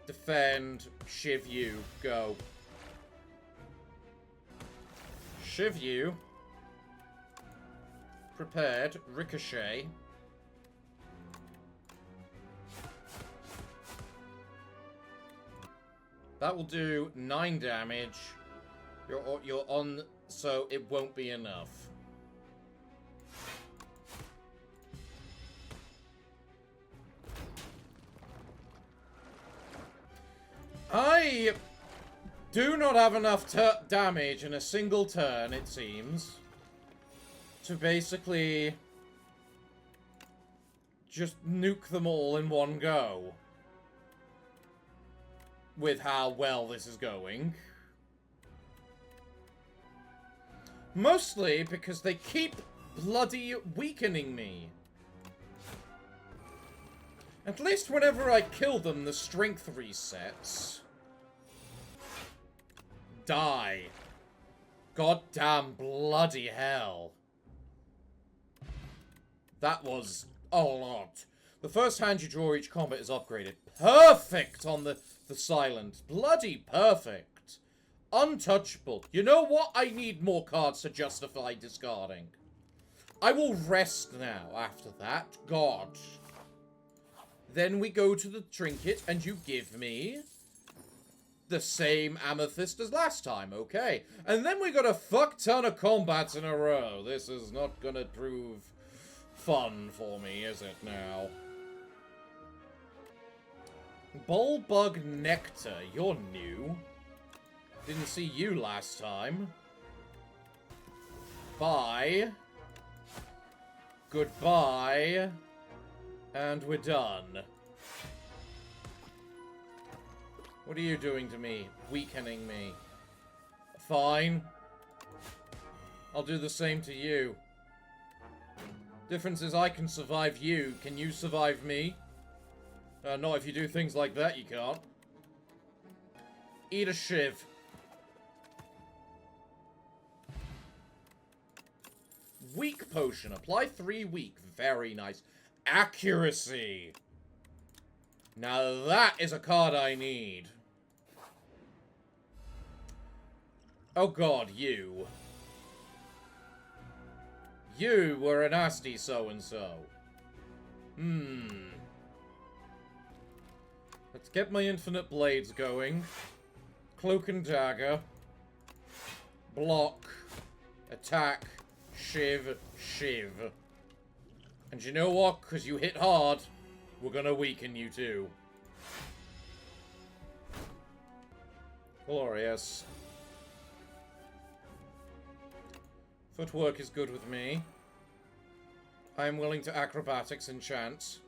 Defend. Shiv you, go. Shiv you. Prepared. Ricochet. That will do 9 damage. You're on, so it won't be enough. I do not have enough damage in a single turn, it seems, to basically just nuke them all in one go. With how well this is going. Mostly because they keep bloody weakening me. At least whenever I kill them, the strength resets. Die. Goddamn bloody hell. That was a lot. The first hand you draw each combat is upgraded. Perfect on the silent. Bloody perfect. Untouchable. You know what? I need more cards to justify discarding. I will rest now after that. God. Then we go to the trinket and you give me the same amethyst as last time. Okay. And then we got a fuck ton of combats in a row. This is not gonna prove fun for me, is it now? Bulbug Nectar, you're new. Didn't see you last time. Bye. Goodbye. And we're done. What are you doing to me? Weakening me. Fine. I'll do the same to you. Difference is I can survive you. Can you survive me? Not if you do things like that, you can't. Eat a shiv. Weak potion. Apply 3 weak. Very nice. Accuracy. Now that is a card I need. Oh god, you. You were a nasty so-and-so. Let's get my infinite blades going. Cloak and dagger. Block. Attack. Shiv. Shiv. And you know what? Because you hit hard, we're gonna weaken you too. Glorious. Footwork is good with me. I am willing to acrobatics enchant.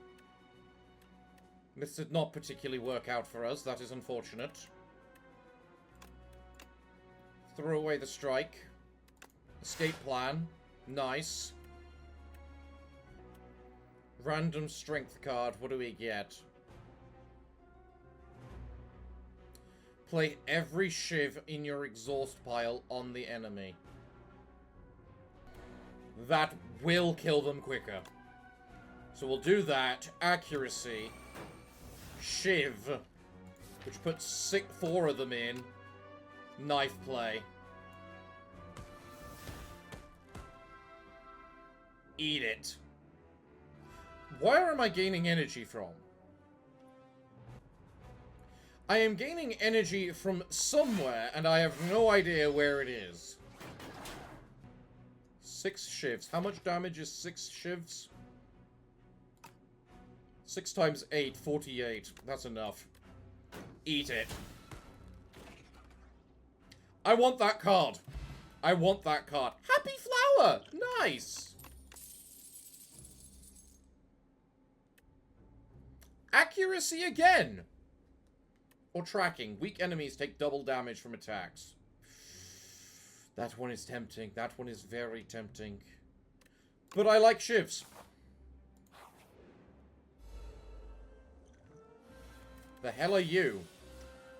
This did not particularly work out for us. That is unfortunate. Throw away the strike. Escape plan. Nice. Random strength card. What do we get? Play every shiv in your exhaust pile on the enemy. That will kill them quicker. So we'll do that. Accuracy. Shiv. Which puts 4 of them in. Knife play. Eat it. Where am I gaining energy from? I am gaining energy from somewhere, and I have no idea where it is. 6 shivs. How much damage is 6 shivs? 6 times 8, 48. That's enough. Eat it. I want that card. I want that card. Happy Flower! Nice! Accuracy again! Or tracking. Weak enemies take double damage from attacks. That one is tempting. That one is very tempting. But I like shivs. The hell are you?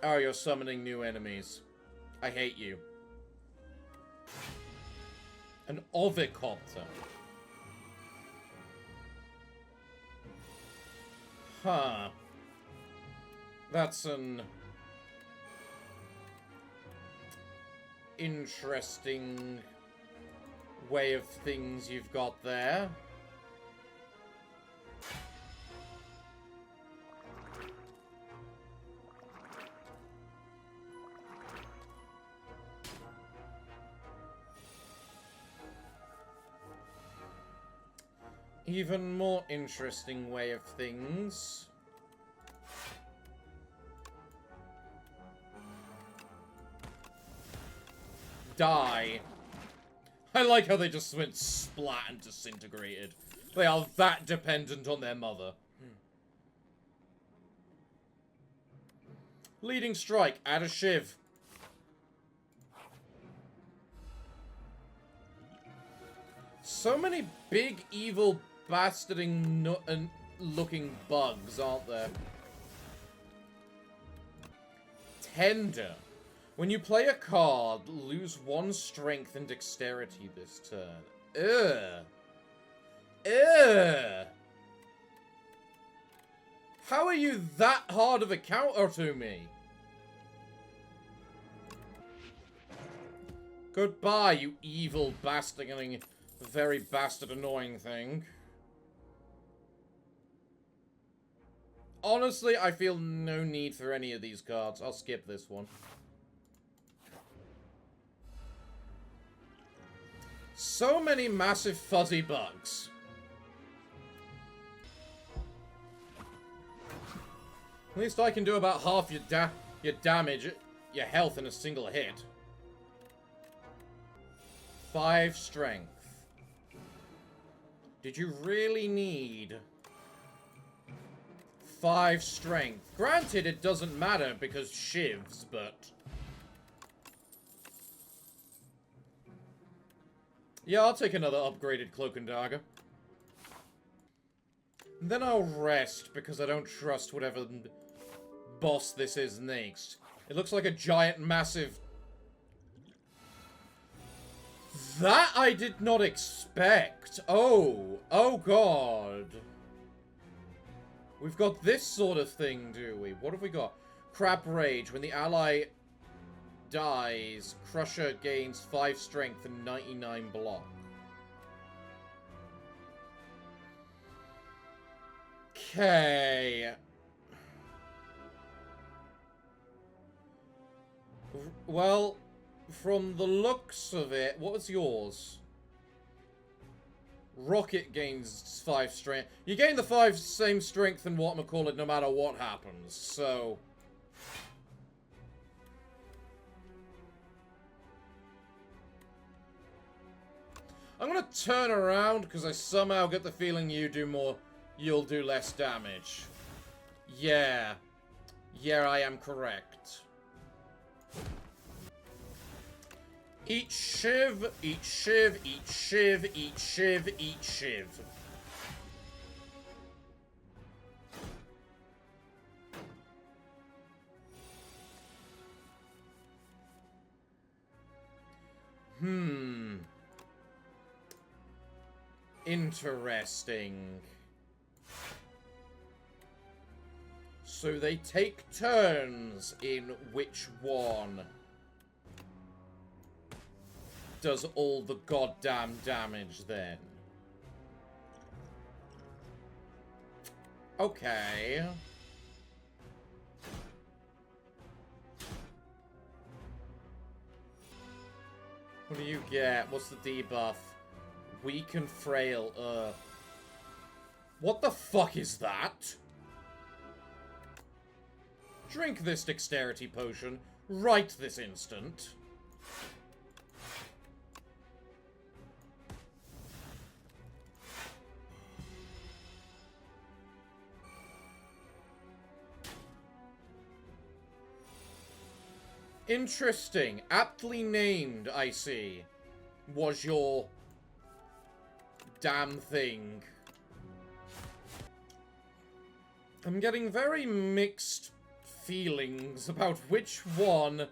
Oh, you're summoning new enemies. I hate you. An Ovicopter. Huh. That's an interesting way of things you've got there. Even more interesting way of things. Die. I like how they just went splat and disintegrated. They are that dependent on their mother. Leading strike. Add a shiv. So many big, evil, bastarding looking bugs, aren't there? Tender. When you play a card, lose 1 strength and dexterity this turn. Ugh. Ugh. How are you that hard of a counter to me? Goodbye, you evil bastard, very bastard annoying thing. Honestly, I feel no need for any of these cards. I'll skip this one. So many massive fuzzy bugs. At least I can do about half your damage, your health in a single hit. 5 strength. Did you really need 5 strength? Granted, it doesn't matter because shivs, but... yeah, I'll take another upgraded Cloak and Dagger. Then I'll rest, because I don't trust whatever boss this is next. It looks like a giant, massive... that I did not expect! Oh! Oh god! We've got this sort of thing, do we? What have we got? Crab Rage. When the ally dies, Crusher gains 5 strength and 99 block. Okay. Well, from the looks of it, what was yours? Rocket gains 5 strength. You gain the 5 same strength and whatchamacallit no matter what happens, so... I'm gonna turn around because I somehow get the feeling you do more, you'll do less damage. Yeah. Yeah, I am correct. Eat shiv, eat shiv, eat shiv, eat shiv, eat shiv. Interesting. So they take turns in which one does all the goddamn damage then. Okay. What do you get? What's the debuff? Weak and frail. What the fuck is that? Drink this dexterity potion right this instant. Interesting. Aptly named, I see. Was your damn thing. I'm getting very mixed feelings about which one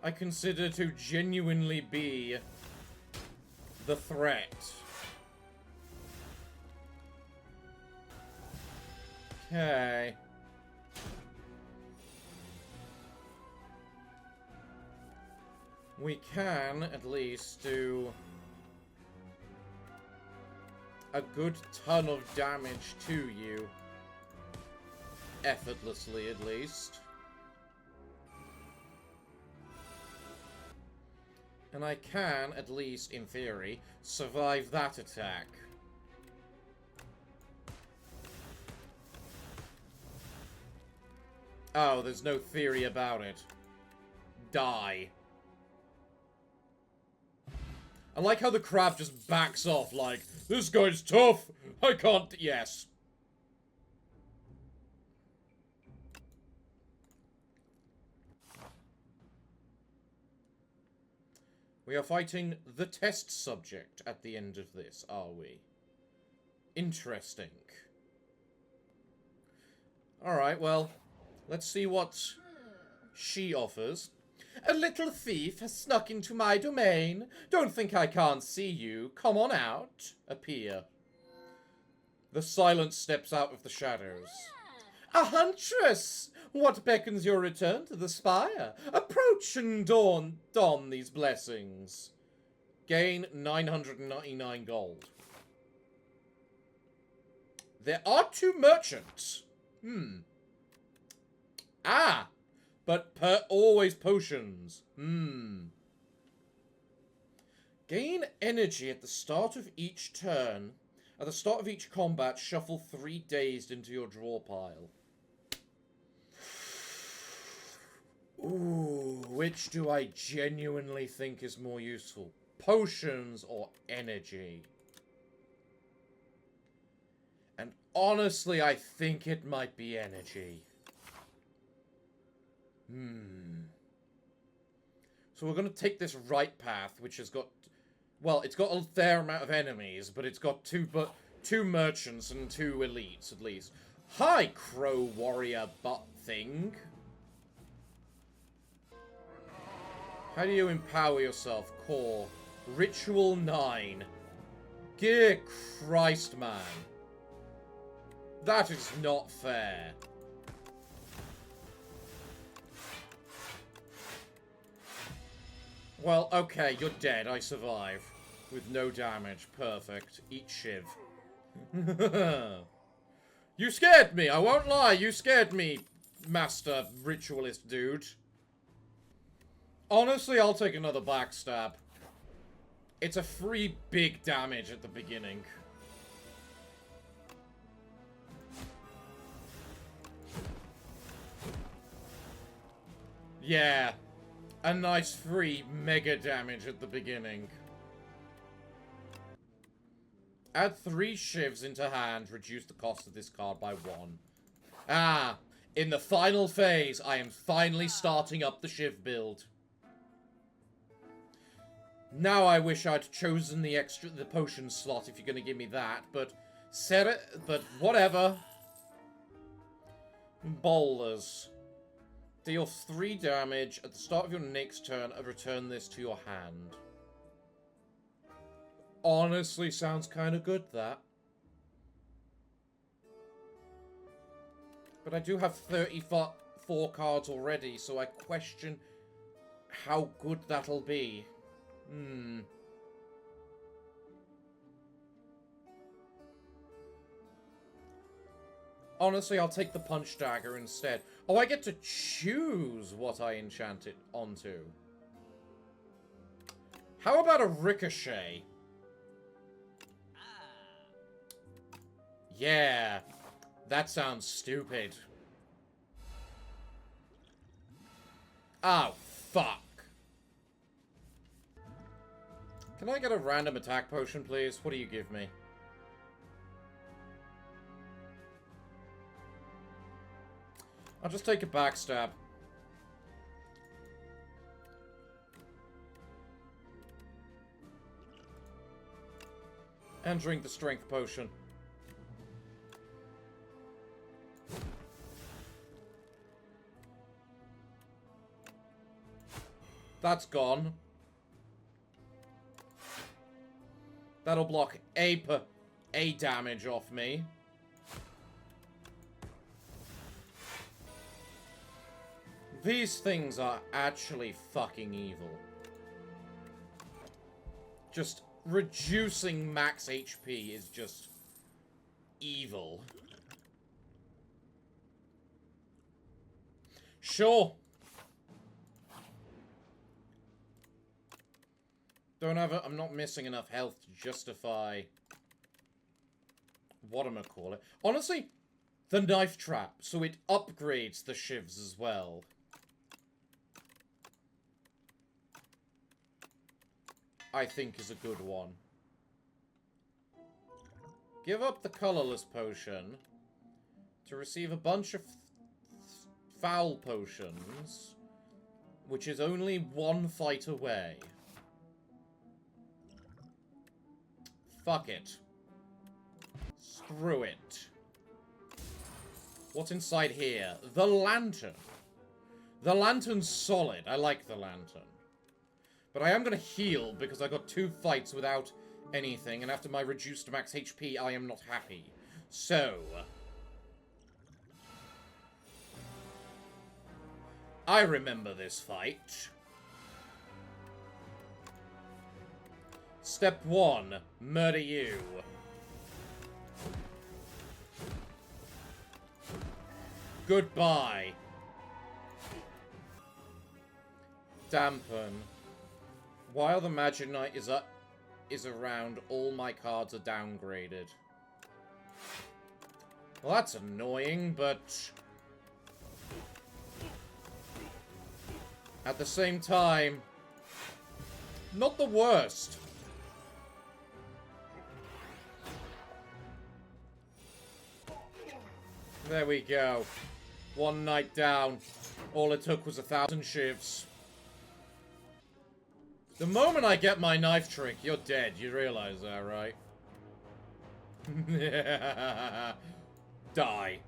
I consider to genuinely be the threat. Okay. We can, at least, do a good ton of damage to you. Effortlessly, at least. And I can, at least, in theory, survive that attack. Oh, there's no theory about it. Die. I like how the crab just backs off like, this guy's tough! I can't... yes. We are fighting the test subject at the end of this, are we? Interesting. Alright, well, let's see what she offers. A little thief has snuck into my domain. Don't think I can't see you. Come on out. Appear. The silence steps out of the shadows. A huntress! What beckons your return to the Spire? Approach and don these blessings. Gain 999 gold. There are 2 merchants. Ah! But always potions. Gain energy at the start of each turn. At the start of each combat, shuffle 3 dazed into your draw pile. Ooh, which do I genuinely think is more useful? Potions or energy? And honestly, I think it might be energy. So we're going to take this right path, which has got... Well, it's got a fair amount of enemies, but it's got 2 merchants and 2 elites, at least. Hi, crow warrior butt thing. How do you empower yourself? Core. Ritual 9. Dear Christ, man. That is not fair. Well, okay, you're dead. I survive. With no damage. Perfect. Eat shiv. You scared me, I won't lie. You scared me, master ritualist dude. Honestly, I'll take another backstab. It's a free big damage at the beginning. Yeah. A nice free mega damage at the beginning. Add 3 shivs into hand. Reduce the cost of this card by 1. Ah. In the final phase, I am finally starting up the shiv build. Now I wish I'd chosen the potion slot if you're gonna give me that, but whatever. Boulders. Deal 3 damage at the start of your next turn and return this to your hand. Honestly, sounds kind of good, that. But I do have 34 cards already, so I question how good that'll be. Honestly, I'll take the punch dagger instead. Oh, I get to choose what I enchant it onto. How about a ricochet? Yeah, that sounds stupid. Oh, fuck. Can I get a random attack potion, please? What do you give me? I'll just take a backstab. And drink the strength potion. That's gone. That'll block a damage off me. These things are actually fucking evil. Just reducing max HP is just evil. Sure. I'm not missing enough health to justify whatchamacallit. Honestly, the knife trap, so it upgrades the shivs as well. I think is a good one. Give up the colorless potion to receive a bunch of foul potions, which is only 1 fight away. Fuck it. Screw it. What's inside here? The lantern. The lantern's solid. I like the lantern. But I am going to heal because I got 2 fights without anything. And after my reduced max HP, I am not happy. So... I remember this fight. Step 1. Murder you. Goodbye. Dampen. While the Magic Knight is around, all my cards are downgraded. Well, that's annoying, but... at the same time, not the worst. There we go. 1 knight down. All it took was 1,000 shivs. The moment I get my knife trick, you're dead. You realize that, right? Die.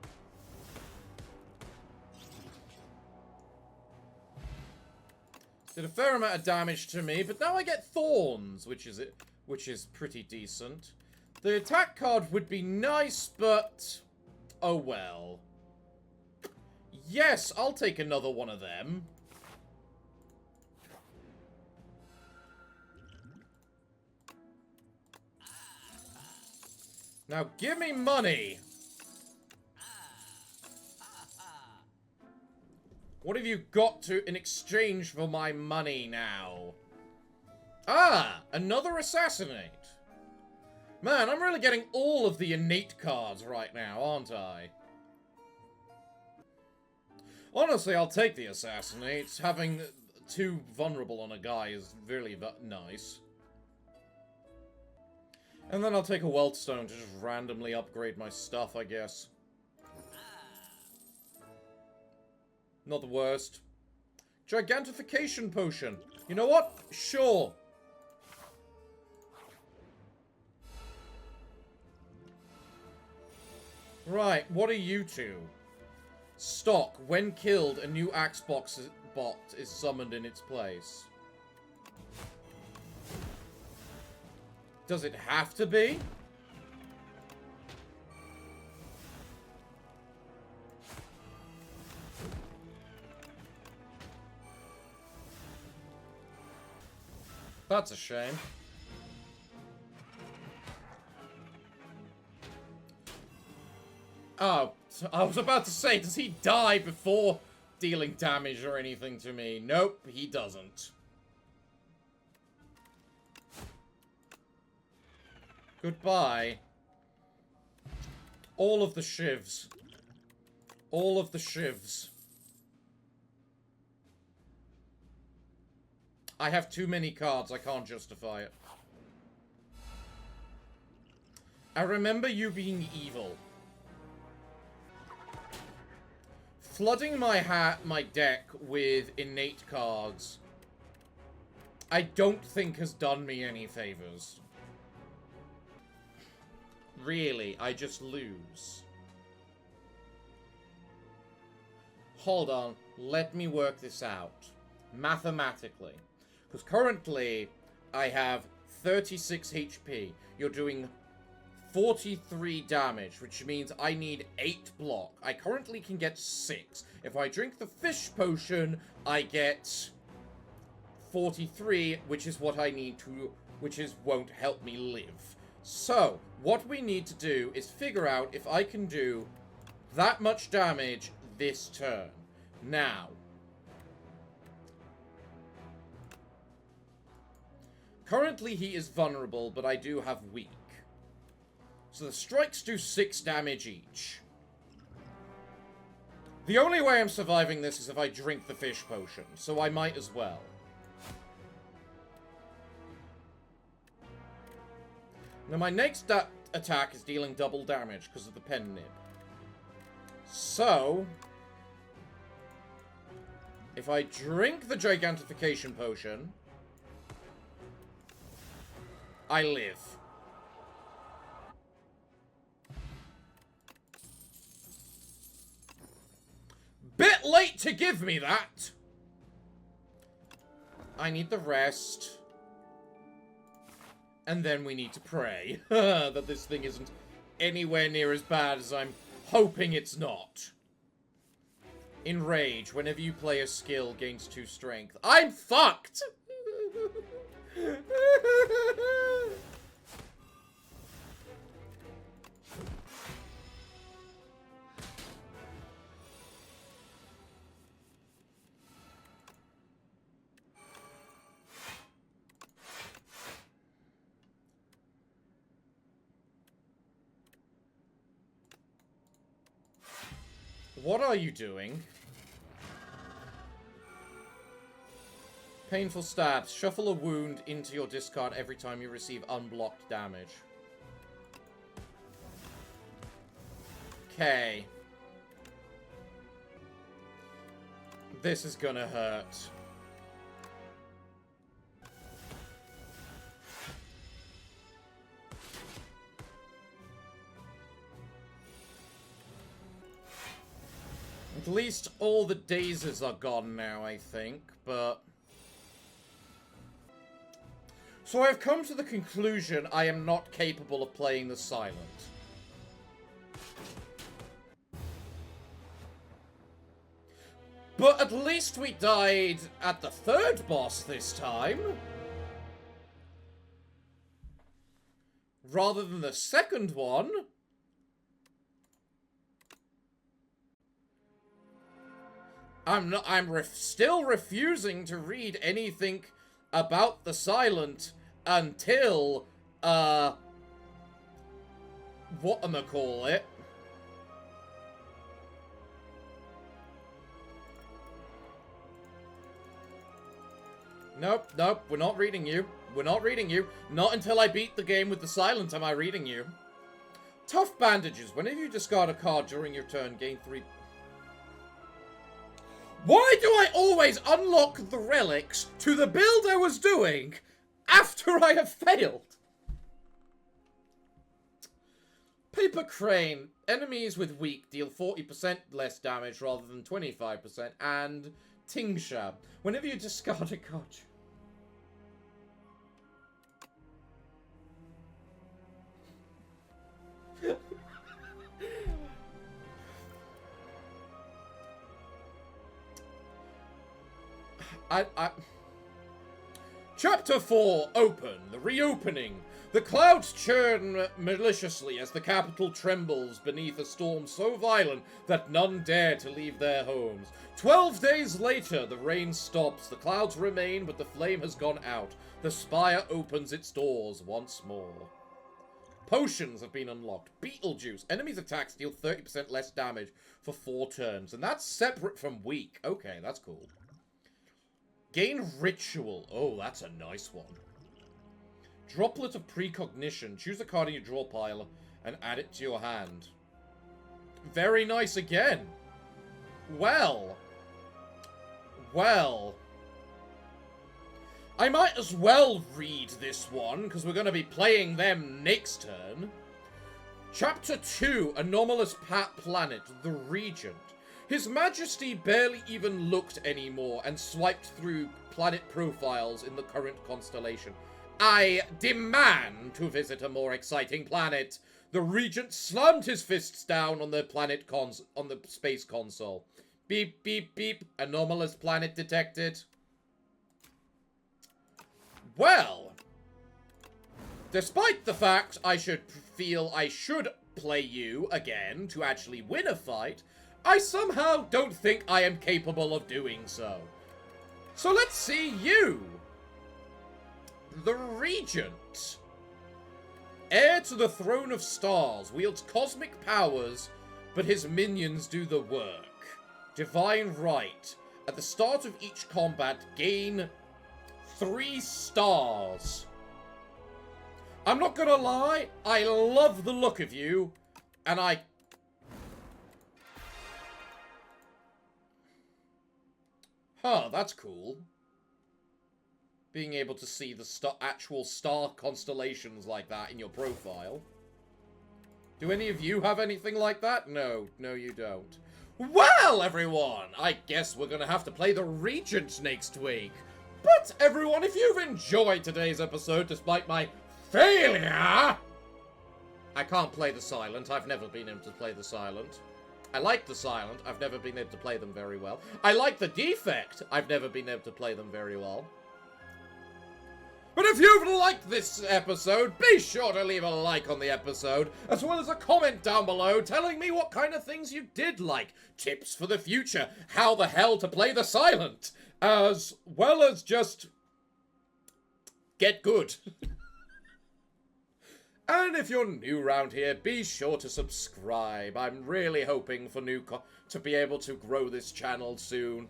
Did a fair amount of damage to me, but now I get thorns, which is pretty decent. The attack card would be nice, but oh well. Yes, I'll take another one of them. Now give me money. What have you got to in exchange for my money now? Ah, another assassinate. Man, I'm really getting all of the innate cards right now, aren't I? Honestly, I'll take the assassinate. Having 2 vulnerable on a guy is really nice. And then I'll take a Wealthstone to just randomly upgrade my stuff, I guess. Not the worst. Gigantification potion. You know what? Sure. Right, what are you two? Stock. When killed, a new axe bot is summoned in its place. Does it have to be? That's a shame. Oh, I was about to say, does he die before dealing damage or anything to me? Nope, he doesn't. Goodbye. All of the shivs. All of the shivs. I have too many cards, I can't justify it. I remember you being evil. Flooding my deck with innate cards, I don't think has done me any favors. Really, I just lose. Hold on, let me work this out. Mathematically. Because currently, I have 36 HP. You're doing 43 damage, which means I need 8 block. I currently can get 6. If I drink the fish potion, I get 43, which is what I need to... won't help me live. So, what we need to do is figure out if I can do that much damage this turn. Now... currently, he is vulnerable, but I do have weak. So the strikes do 6 damage each. The only way I'm surviving this is if I drink the fish potion, so I might as well. Now my next attack is dealing double damage because of the pen nib. So... if I drink the gigantification potion... I live. bit late to give me that. I need the rest. And then we need to pray that this thing isn't anywhere near as bad as I'm hoping it's not. Enrage. Whenever you play a skill, gains 2 strength. I'm fucked! What are you doing? Painful stabs. Shuffle a wound into your discard every time you receive unblocked damage. Okay. This is gonna hurt. At least all the dazes are gone now, I think, but... So I've come to the conclusion I am not capable of playing the Silent. But at least we died at the 3rd boss this time. Rather than the 2nd one. I'm still refusing to read anything about the Silent until, whatchamacallit. Nope, nope, we're not reading you. We're not reading you. Not until I beat the game with the Silent am I reading you. Tough bandages. Whenever you discard a card during your turn, gain 3... Why do I always unlock the relics to the build I was doing after I have failed? Paper Crane. Enemies with weak deal 40% less damage rather than 25%. And Tingsha. Whenever you discard a card... Chapter 4, Open. The reopening. The clouds churn maliciously as the capital trembles beneath a storm so violent that none dare to leave their homes. 12 days later, the rain stops. The clouds remain, but the flame has gone out. The Spire opens its doors once more. Potions have been unlocked. Beetlejuice. Enemies' attacks deal 30% less damage for 4 turns. And that's separate from weak. Okay, that's cool. Gain Ritual. Oh, that's a nice one. Droplet of Precognition. Choose a card in your draw pile and add it to your hand. Very nice again. Well. Well. I might as well read this one, because we're going to be playing them next turn. Chapter 2, Anomalous Planet, the Regent. His Majesty barely even looked anymore and swiped through planet profiles in the current constellation. I demand to visit a more exciting planet. The Regent slammed his fists down on the space console. Beep, beep, beep. Anomalous planet detected. Well, despite the fact I should feel I should play you again to actually win a fight, I somehow don't think I am capable of doing so. So let's see you. The Regent. Heir to the throne of stars, wields cosmic powers, but his minions do the work. Divine Right. At the start of each combat, gain 3 stars. I'm not gonna lie, I love the look of you, and Huh, that's cool. Being able to see the actual star constellations like that in your profile. Do any of you have anything like that? No, no you don't. Well, everyone, I guess we're gonna have to play the Regent next week. But, everyone, if you've enjoyed today's episode despite my failure... I can't play the Silent. I've never been able to play the Silent. I like the Silent. I've never been able to play them very well. I like the Defect. I've never been able to play them very well. But if you've liked this episode, be sure to leave a like on the episode, as well as a comment down below telling me what kind of things you did like, tips for the future, how the hell to play the Silent, as well as just get good. And if you're new around here, be sure to subscribe. I'm really hoping for to be able to grow this channel soon.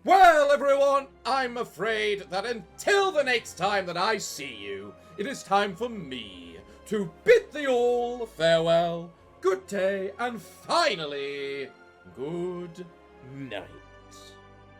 Well, everyone, I'm afraid that until the next time that I see you, it is time for me to bid thee all farewell, good day, and finally, good night.